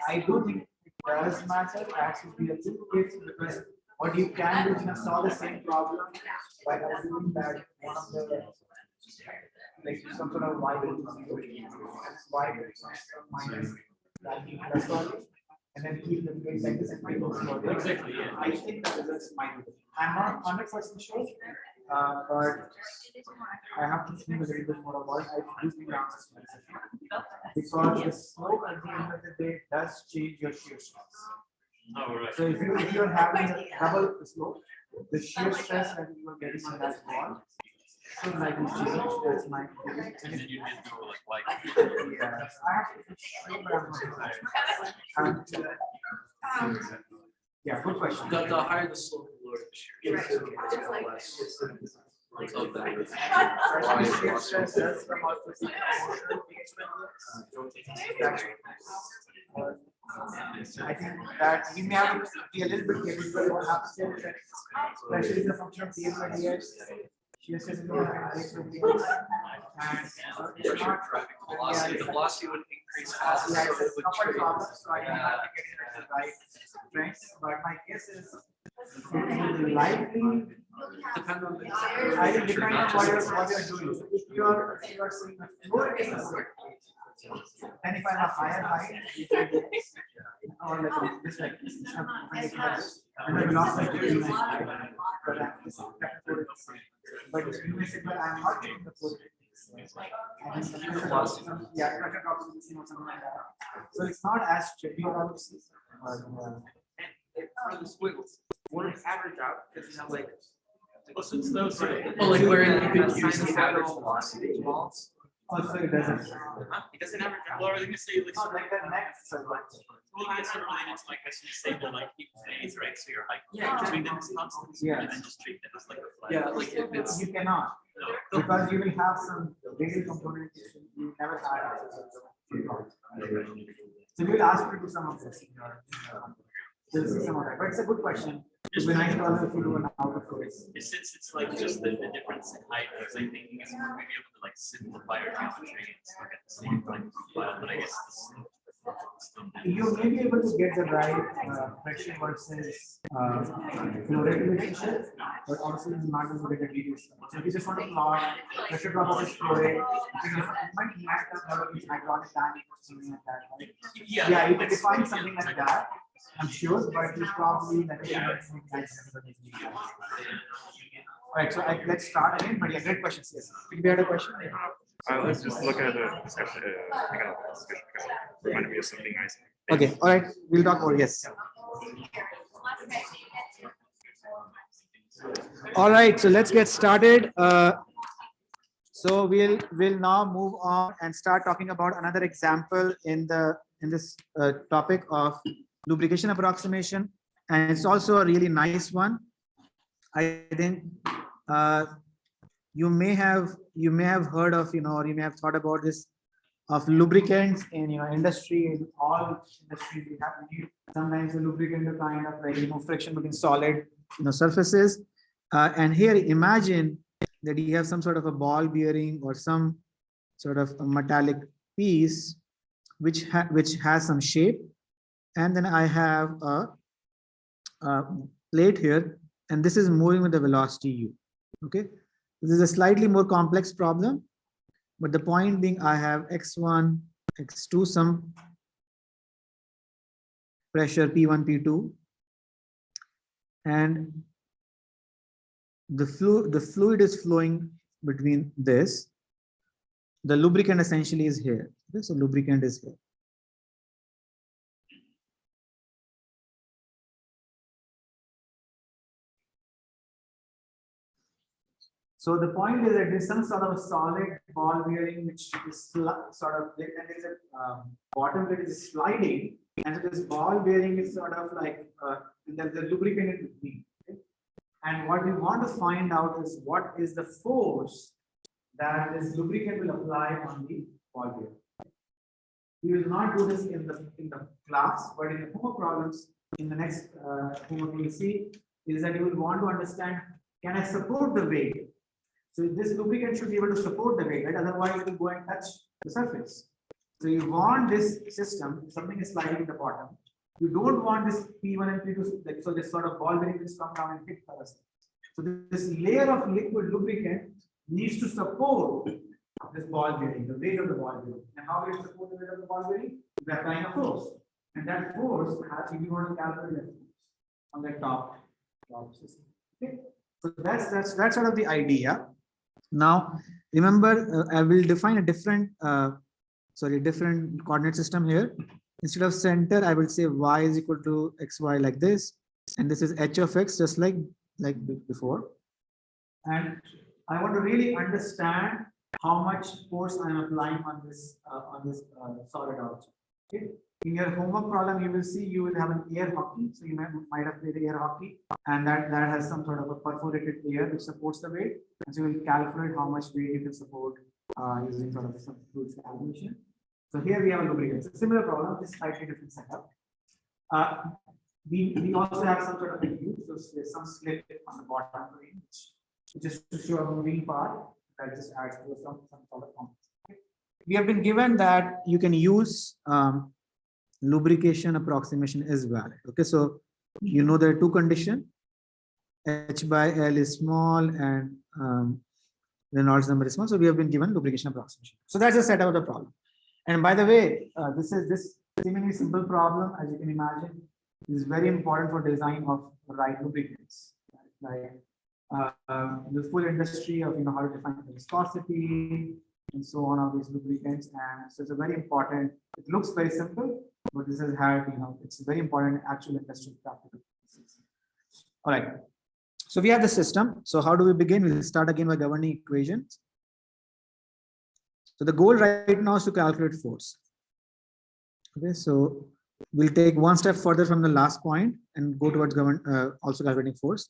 I do think it does matter. Actually, be a good case because what you can do is you can solve the same problem by assuming that one of the like some sort of y will be 0, y will be minus value plus value, and then keep the weight like this and make it Exactly, yeah. I think that results might be. I'm not 100% sure, but I have to think a little bit more about it. I do think the answer is because the slope at the end of the day does change your shear stress. Oh, right. So if you're having a double slope, the shear stress that you are getting on that wall should likely change. That's my opinion. And then you did go like Yeah, I have to show, but I'm not sure. Yeah, good question. the higher the slope, the lower the shear. It's Of that. Shear stress does come out with I think that we may have to be a little bit careful what happens here. Pressure is a function of dm by dx. Shear stress is a function of dx by dx. And it's not Velocity, the velocity would increase as the yeah, slope it's a would couple change. problems, so I don't have to get it at the right strength, but my guess is it will likely Depend on the. I think depending on what you're doing. So if you're seeing the floor is good, then if I have higher height, you can get or like this like this, and then velocity will be like but that is but you may say, but I'm not getting the full. Yeah, pressure drops in the same or something like that. So it's not as trivial, I would say. For the squiggles, what is average out? Because you have like. since those are. Well, like where you could use the average velocity. Also, it doesn't. It doesn't average out. Well, are they gonna say like It's not sort of like that next. So what? well, I guess sort of related to like I should say the like equal phase, right? So your height Yeah. between them is constant. Yeah. And then just treat them as like a flat. Yeah, like if it's. You cannot. No. Because you will have some radial component you never had. So we will ask you to do some of this. You'll see some of that, but it's a good question. It's been nice to also if you do an out of course. Since it's like just the difference in height, I was like thinking it's maybe able to like simplify our geometry and look at the same like profile, but I guess You may be able to get the right pressure versus flow rate relationship, but also it's not as good at details. So if you just want to plot pressure drop versus flow rate, you might match up a lot of these hydraulic dynamics or something like that, right? Yeah, you can define something like that, I'm sure, but you probably like all right, so let's start again. But yeah, great questions. Yes, if you had a question. Let's just look at the discussion. Discussion reminded me of something nice. Okay, all right, we'll talk more. Yes. All right, so let's get started. So we'll now move on and start talking about another example in this topic of lubrication approximation, and it's also a really nice one. I think you may have heard of, or you may have thought about this of lubricants in industry. In all industries we have sometimes the lubricant is kind of like friction between solid surfaces, and here imagine that you have some sort of a ball bearing or some sort of a metallic piece which has some shape, and then I have a plate here, and this is moving with the velocity u. Okay, this is a slightly more complex problem, but the point being I have x1, x2, some pressure P1, P2, and the fluid is flowing between this. The lubricant essentially is here. Okay, so lubricant is here. So the point is that there's some sort of a solid ball bearing which is sort of, and there's a bottom that is sliding, and so this ball bearing is sort of like the lubricant in between. Okay? And what we want to find out is what is the force that this lubricant will apply on the ball bearing. We will not do this in the class, but in the homework problems, in the next homework you will see is that you will want to understand, can I support the weight? So this lubricant should be able to support the weight, right? Otherwise it will go and touch the surface. So you want this system, something is sliding in the bottom. You don't want this P1 and P2, so this sort of ball bearing will come down and hit us. So this layer of liquid lubricant needs to support this ball bearing, the weight of the ball bearing. And how will it support the weight of the ball bearing? We are applying a force. And that force has, if you want to calculate that force on the top system. Okay. So that's sort of the idea. Now, remember, I will define a different coordinate system here. Instead of center, I will say y is equal to xy like this, and this is h of x, just like before. And I want to really understand how much force I am applying on this solid object. Okay. In your homework problem, you will see you will have an air hockey. So you might have played air hockey, and that has some sort of a perforated air which supports the weight. And so you will calculate how much weight you can support using sort of some fluid calculation. So here we have a lubricant. It's a similar problem, just slightly different setup. We also have some sort of a U, so there's some slip on the bottom plane, which just to show a moving part that just adds to some sort of complex. We have been given that you can use lubrication approximation is valid. Okay, so there are two conditions. H by L is small and Reynolds number is small. So we have been given lubrication approximation. So that's the setup of the problem. And by the way, this seemingly simple problem, as you can imagine, is very important for design of right lubricants. Like the full industry of how to define the viscosity and so on of these lubricants, and so it's a very important. It looks very simple, but this has had it's very important actual industrial practical. All right. So we have the system. So how do we begin? We'll start again by governing equations. So the goal right now is to calculate force. Okay, so we'll take one step further from the last point and go towards also calculating force.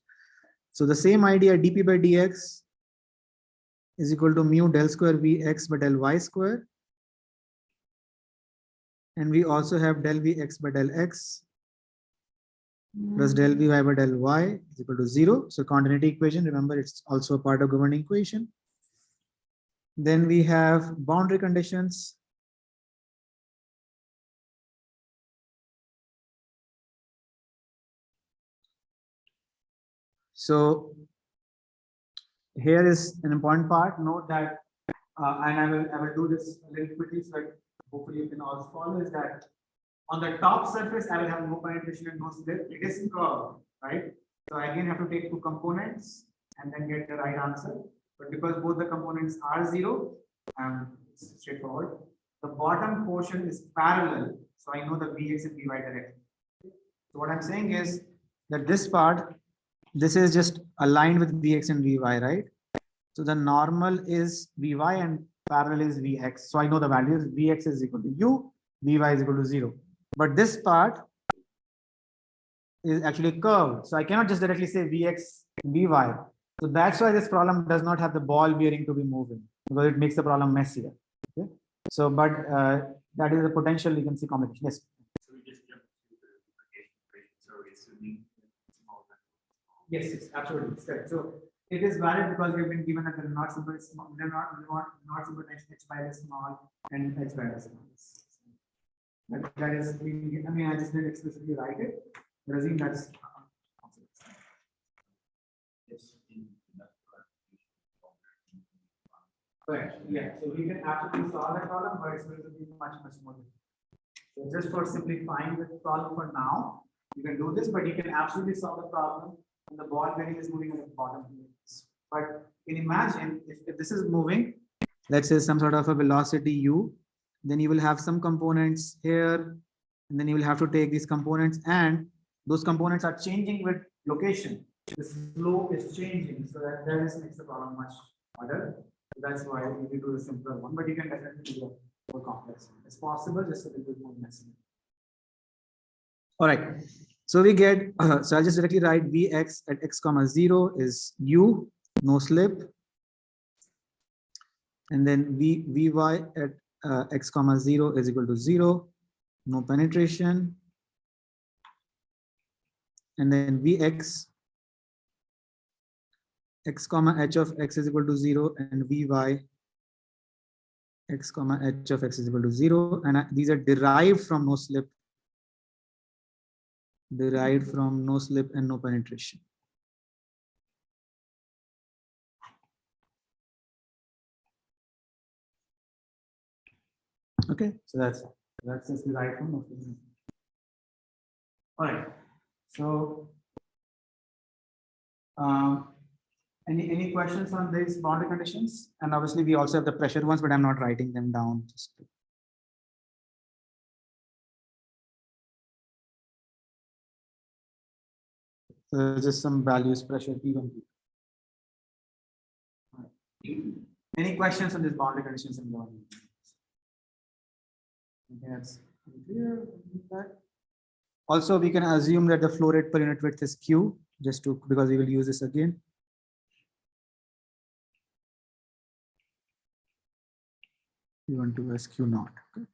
So the same idea, dp by dx is equal to mu del square Vx by del y square. And we also have del Vx by del x plus del Vy by del Y is equal to 0. So continuity equation, remember it's also a part of governing equation. Then we have boundary conditions. So here is an important part. Note that, and I will do this a little quickly so that hopefully you can also follow, is that on the top surface, I will have no penetration and no slip. It is curved, right? So I again have to take two components and then get the right answer. But because both the components are 0, it's straightforward. The bottom portion is parallel, so I know the Vx and Vy directly. So what I'm saying is that this part, this is just aligned with Vx and Vy, right? So the normal is Vy and parallel is Vx. So I know the values. Vx is equal to u, Vy is equal to 0. But this part is actually curved. So I cannot just directly say Vx, Vy. So that's why this problem does not have the ball bearing to be moving, because it makes the problem messier. Okay. So, but that is a potential, you can see complication. Yes. So we just jump to the lubrication equation. So we're assuming small. Yes, absolutely. It's correct. So it is valid because we've been given that the not symbol is small, not symbol h by the small and h by the small. That is, I mean, I just didn't explicitly write it. But assume that's correct. Yeah. So we can absolutely solve that problem, but it's going to be much more difficult. So just for simplifying the problem for now, you can do this, but you can absolutely solve the problem when the ball bearing is moving at the bottom. But you can imagine if this is moving, let's say some sort of a velocity u, then you will have some components here, and then you will have to take these components, and those components are changing with location. The slope is changing, so that just makes the problem much harder. So that's why we do the simpler one, but you can definitely do a more complex one. It's possible, just a little bit more messy. All right. So we get, so I'll just directly write Vx at x comma 0 is u, no slip. And then Vy at x comma 0 is equal to 0, no penetration. And then Vx x comma h of x is equal to 0 and Vy x comma h of x is equal to 0. And these are derived from no slip. Derived from no slip and no penetration. Okay, so that's just derived from no slip. All right. So, any questions on these boundary conditions? And obviously, we also have the pressure ones, but I'm not writing them down. So just some values, pressure P1. Any questions on these boundary conditions and boundary? That's clear. Also, we can assume that the flow rate per unit width is Q, just to, because we will use this again. Q12 as Q naught. Okay.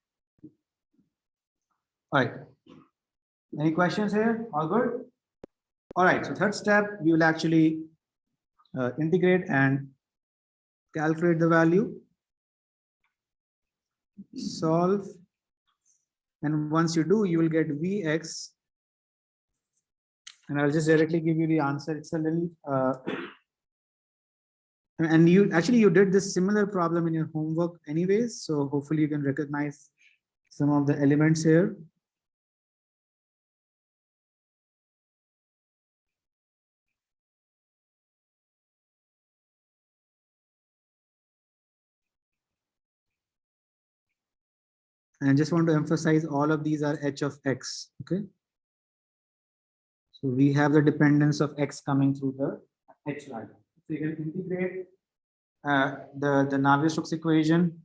All right. Any questions here? All good? All right. So third step, we will actually integrate and calculate the value. Solve. And once you do, you will get Vx. And I'll just directly give you the answer. It's a little, and you did this similar problem in your homework anyways. So hopefully you can recognize some of the elements here. And I just want to emphasize all of these are h of x. Okay. So we have the dependence of x coming through the h value. So you can integrate the Navier-Stokes equation.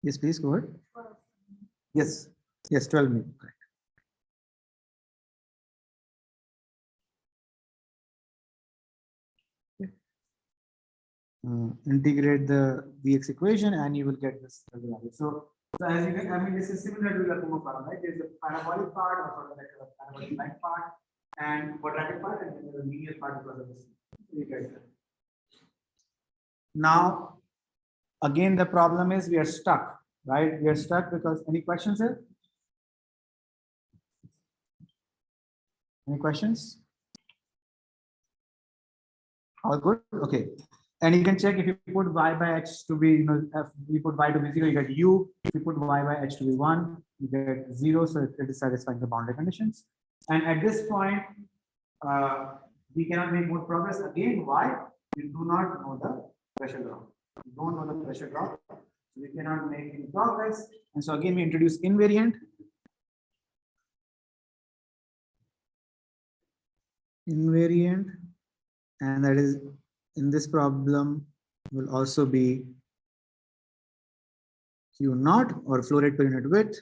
Yes, please go ahead. Yes, yes, 12 minutes. Correct. Integrate the Vx equation and you will get this value. So So as you can, I mean, this is similar to the Kumho problem, right? There's a parabolic part, or sort of like a parabolic-like part, and quadratic part, and then there's a linear part because of this. You get that. Now, again, the problem is we are stuck, right? We are stuck because any questions here? Any questions? All good? Okay. And you can check if you put y by h to be, if we put y to be 0, you get u. If you put y by h to be 1, you get 0. So it is satisfying the boundary conditions. And at this point, we cannot make more progress. Again, why? We do not know the pressure drop. We don't know the pressure drop. So we cannot make any progress. And so again, we introduce invariant. Invariant. And that is in this problem will also be Q naught or flow rate per unit width.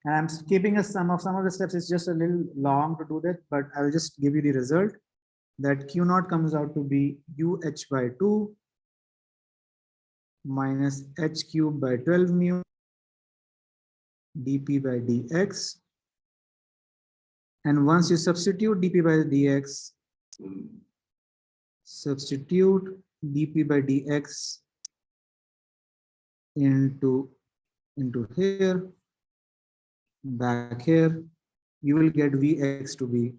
And I'm skipping a some of the steps. It's just a little long to do that, but I will just give you the result that Q naught comes out to be UH by 2 minus H cube by 12 mu dP by dx. And once you substitute dP by dx, substitute dP by dx into here, back here, you will get Vx to be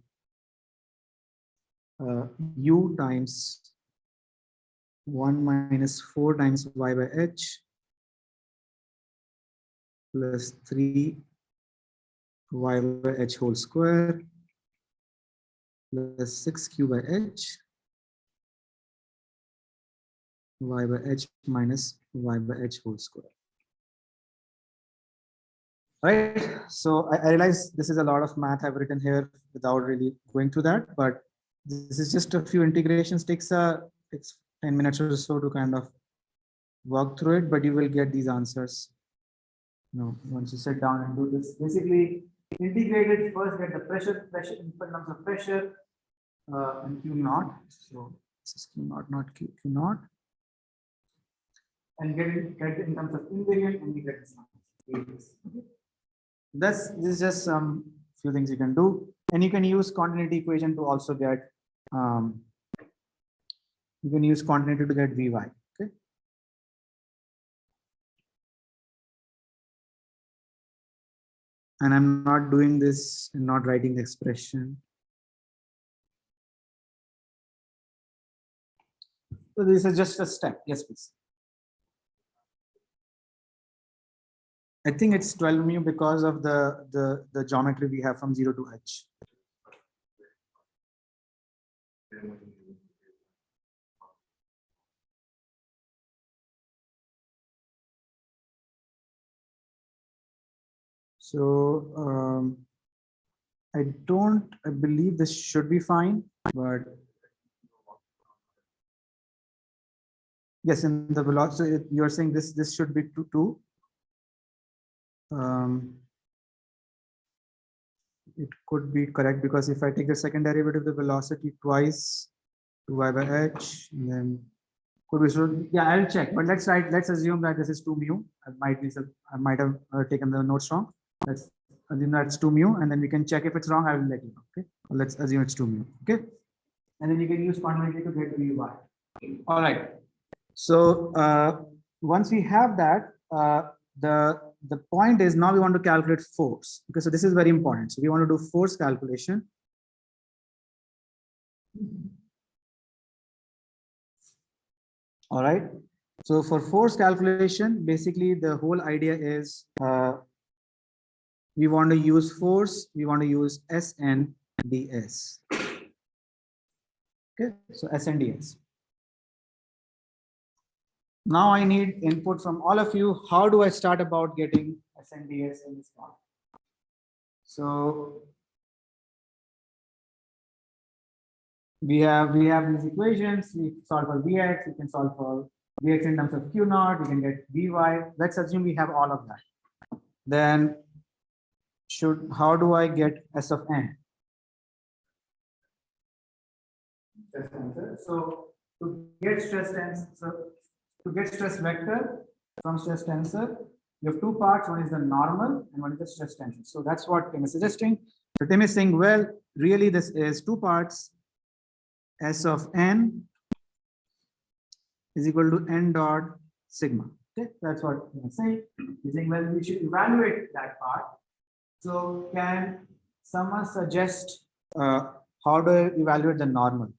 U times 1 minus 4 times y by h plus 3 y by h whole square plus 6q by h y by h minus y by h whole square. Right. So I realize this is a lot of math I've written here without really going through that, but this is just a few integrations. Takes 10 minutes or so to kind of work through it, but you will get these answers. Once you sit down and do this, basically integrated first, get the pressure in terms of pressure and Q naught. So this is Q naught, not Q naught, and get it in terms of invariant, and we get this. Okay. This is just some few things you can do, and you can use continuity equation to also get. You can use continuity to get Vy. Okay. And I'm not doing this and not writing the expression. So this is just a step. Yes, please. I think it's 12 mu because of the geometry we have from 0 to h. So I believe this should be fine, but yes, in the velocity, you're saying this should be 2. It could be correct because if I take the second derivative of the velocity twice, 2y by h, and then could be so. Yeah, I'll check. But let's assume that this is 2 mu. I might have taken the notes wrong. Let's assume that's 2 mu, and then we can check if it's wrong. I will let you know. Okay. Let's assume it's 2 mu. Okay. And then you can use continuity to get Vy. All right. So once we have that, the point is now we want to calculate force. Okay, so this is very important. So we want to do force calculation. All right. So for force calculation, basically the whole idea is we want to use force. We want to use Sn ds. Okay, so Sn ds. Now I need input from all of you. How do I start about getting Sn ds in this part? So we have these equations. We solve for Vx. We can solve for Vx in terms of Q naught. We can get Vy. Let's assume we have all of that. Then how do I get S of n? So to get stress vector, from stress tensor. You have two parts, one is the normal and one is the stress tensor. So that's what Tim is suggesting. So Tim is saying, well, really this is two parts, S of n is equal to n dot sigma. Okay, that's what I'm saying. He's saying, well, we should evaluate that part. So can someone suggest how do I evaluate the normal?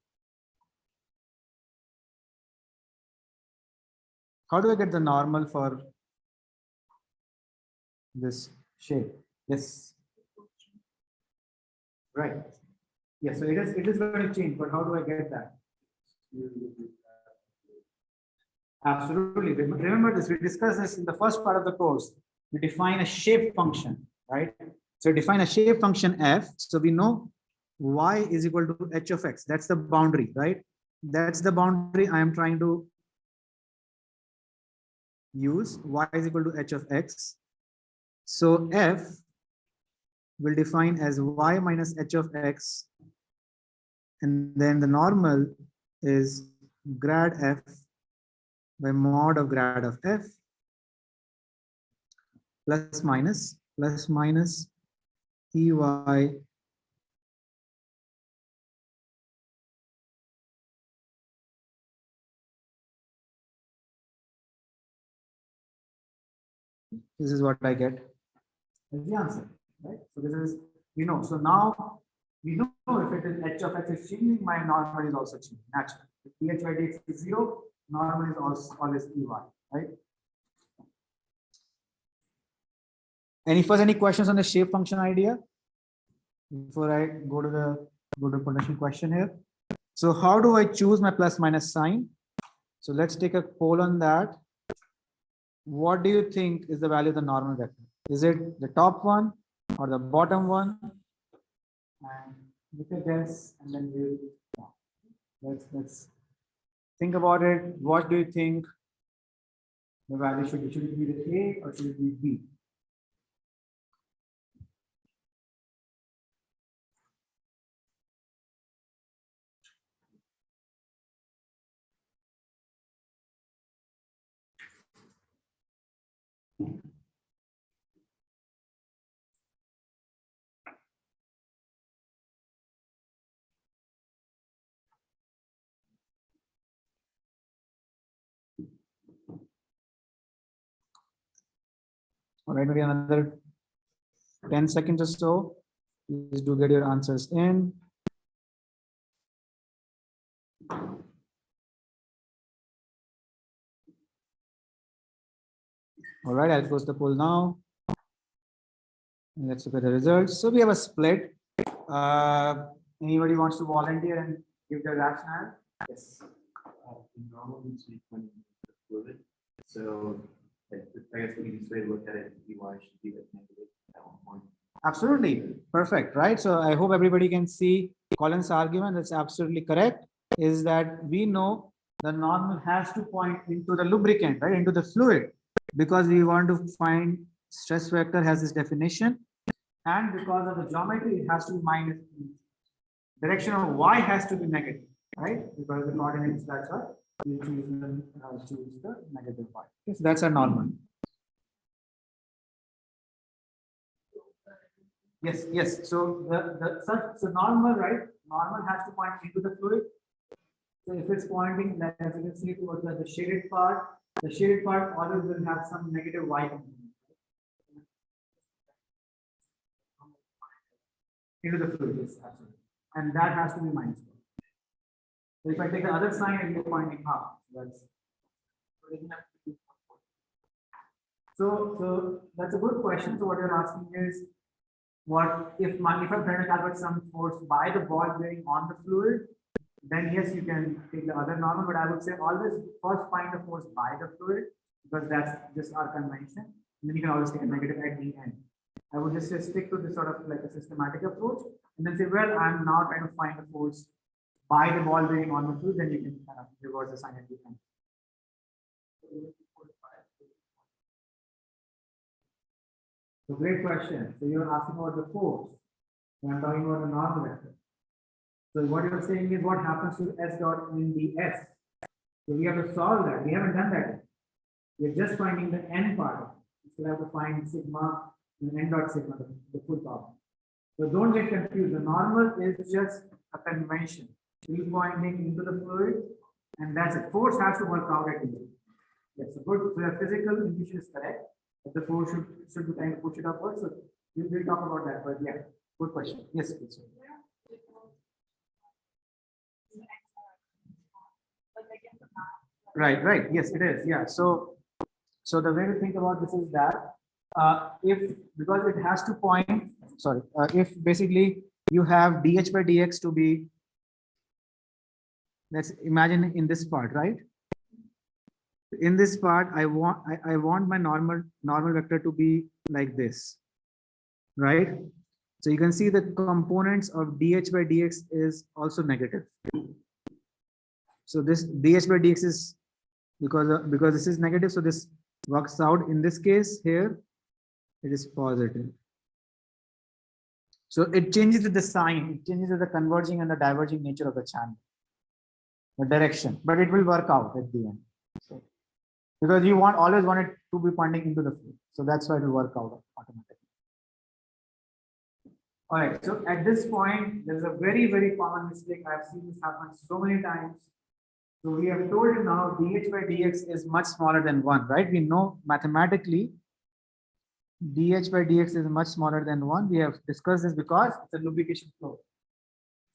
How do I get the normal for this shape? Yes. Right. Yes, so it is going to change, but how do I get that? Absolutely. Remember this, we discussed this in the first part of the course. We define a shape function, right? So define a shape function f. So we know y is equal to h of x. That's the boundary, right? That's the boundary I am trying to use. Y is equal to h of x. So f will define as y minus h of x. And then the normal is grad f by mod of grad of f plus minus ey this is what I get as the answer, right? So this is, we know. So now we know if it is h of x is changing, my normal is also changing naturally. If dh by dx is 0, normal is also always ey, right? Any questions on the shape function idea before I go to the potential question here? So how do I choose my plus minus sign? So let's take a poll on that. What do you think is the value of the normal vector? Is it the top one or the bottom one? And make a guess, and then let's think about it. What do you think the value should be? Should it be the A or should it be B? All right, maybe another 10 seconds or so. Please do get your answers in. All right, I'll close the poll now. And let's look at the results. So we have a split. Anybody wants to volunteer and give the rationale? Yes. Normal is when fluid. So I guess the easiest way to look at it, ey should be like negative at one point. Absolutely. Perfect. Right. So I hope everybody can see Colin's argument. That's absolutely correct. Is that we know the normal has to point into the lubricant, right? Into the fluid, because we want to find stress vector has this definition. And because of the geometry, it has to be minus. Direction of y has to be negative, right? Because the coordinates, that's why we choose the negative y. Okay, so that's a normal. Yes, yes. So so normal, right? Normal has to point into the fluid. So if it's pointing, like as you can see towards the shaded part always will have some negative y component. Into the fluid, yes, absolutely. And that has to be minus 1. So if I take the other sign and you're pointing up, that's so that's a good question. So what you're asking is, what if I'm trying to calculate some force by the ball bearing on the fluid, then yes, you can take the other normal, but I would say always first find the force by the fluid, because that's just our convention. And then you can always take a negative at the end. I would just say stick to this sort of like a systematic approach, and then say, well, I'm now trying to find the force by the ball bearing on the fluid, then you can kind of reverse the sign at the end. So great question. So you're asking about the force. And I'm talking about the normal vector. So what you're saying is what happens to S dot in the S. So we have to solve that. We haven't done that yet. We're just finding the n part. You still have to find sigma and n dot sigma, the full problem. So don't get confused. The normal is just a convention. Still pointing into the fluid, and that's it. Force has to work out at the end. Yes, so good. So the physical intuition is correct. But the force should be trying to push it upwards. So we'll talk about that. But yeah, good question. Yes, please. Right, right. Yes, it is. Yeah. So the way to think about this is that if because it has to point, sorry, if basically you have dh by dx to be, let's imagine in this part, right? In this part, I want my normal vector to be like this, right? So you can see the components of dh by dx is also negative. So this dh by dx is because this is negative, so this works out. In this case here, it is positive. So it changes with the sign, it changes with the converging and the diverging nature of the channel, the direction, but it will work out at the end. So, because you always want it to be pointing into the fluid, so that's why it will work out automatically. All right, so at this point, there's a very common mistake. I've seen this happen so many times. So we have told you now dh by dx is much smaller than 1, right? We know mathematically dh by dx is much smaller than 1. We have discussed this because it's a lubrication flow.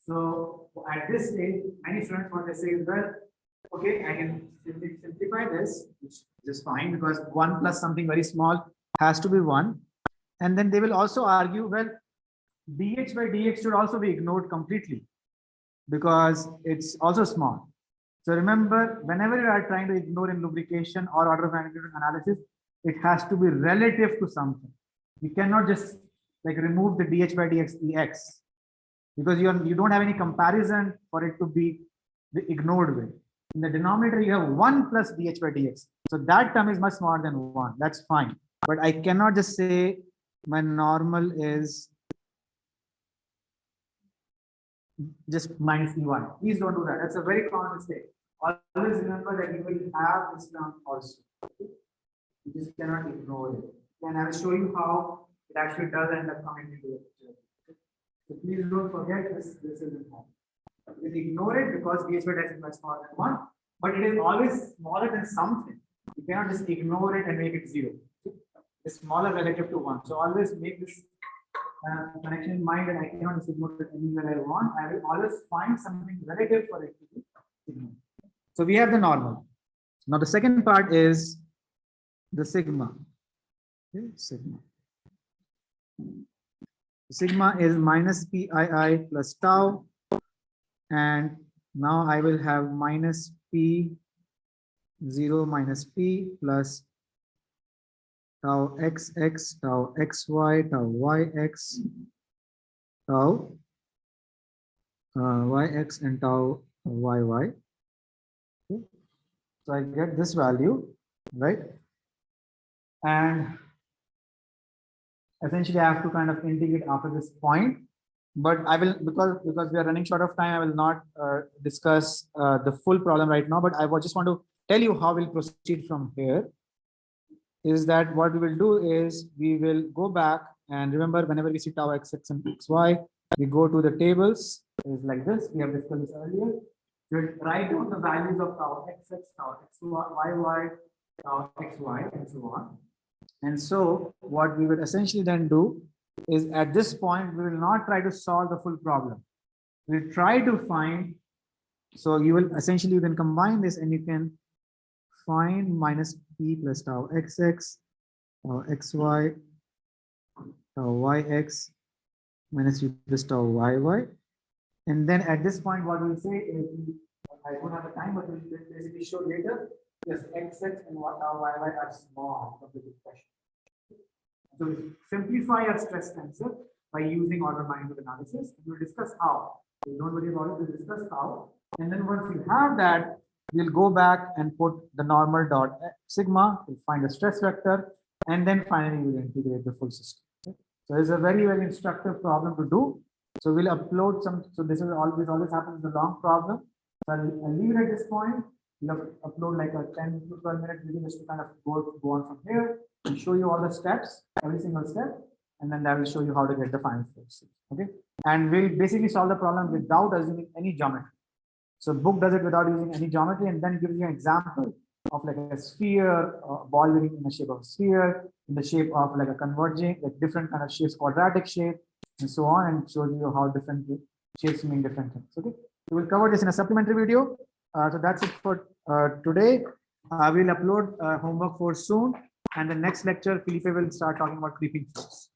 So at this stage, many students want to say, well, okay, I can simplify this, which is fine because 1 plus something very small has to be 1. And then they will also argue, well, dh by dx should also be ignored completely because it's also small. So remember, whenever you are trying to ignore in lubrication or order of magnitude analysis, it has to be relative to something. You cannot just like remove the dh by dx ex because you don't have any comparison for it to be ignored with. In the denominator, you have 1 plus dh by dx. So that term is much smaller than 1. That's fine. But I cannot just say my normal is just minus E1. Please don't do that. That's a very common mistake. Always remember that you will have this term also. You just cannot ignore it. And I will show you how it actually does end up coming into the picture. So please don't forget this. This is important. You can ignore it because dh by dx is much smaller than 1, but it is always smaller than something. You cannot just ignore it and make it 0. It's smaller relative to 1. So always make this connection in mind, and I cannot just ignore it anywhere I want. I will always find something relative for it to be ignored. So we have the normal. Now the second part is the sigma. Okay, sigma. Sigma is minus pii plus tau, and now I will have minus p0 minus p plus tau xx, tau xy, tau yx, tau yx, and tau yy. Okay. So I get this value, right? And essentially I have to kind of integrate after this point, but I will, because we are running short of time, I will not discuss the full problem right now, but I just want to tell you how we'll proceed from here. Is that what we will do is we will go back and remember whenever we see tau xx and xy, we go to the tables. It's like this. We have discussed this earlier. We'll write down the values of tau xx, tau xy, tau xy, and so on. And so what we will essentially then do is at this point, we will not try to solve the full problem. We'll try to find, so you will essentially, you can combine this and you can find minus p plus tau xx, tau xy, tau yx, minus p plus tau yy. And then at this point, what we'll say is, I don't have the time, but we'll basically show later, yes, xx and tau yy are small of the question. So we simplify our stress tensor by using order of magnitude analysis. We'll discuss how. So don't worry about it, we'll discuss how. And then once you have that, we'll go back and put the normal dot sigma, we'll find a stress vector, and then finally we'll integrate the full system. Okay? So it's a very instructive problem to do. So we'll upload some, so this always happens in the long problem. So I'll leave it at this point. We'll upload like a 10 to 12-minute video just to kind of go on from here and show you all the steps, every single step, and then that will show you how to get the final steps. Okay, and we'll basically solve the problem without assuming any geometry. So book does it without using any geometry and then gives you an example of like a sphere, ball bearing in the shape of a sphere, in the shape of like a converging, like different kind of shapes, quadratic shape, and so on, and shows you how different shapes mean different things. Okay, so we'll cover this in a supplementary video. So that's it for today. We'll upload homework for soon, and the next lecture, Felipe will start talking about creeping floors.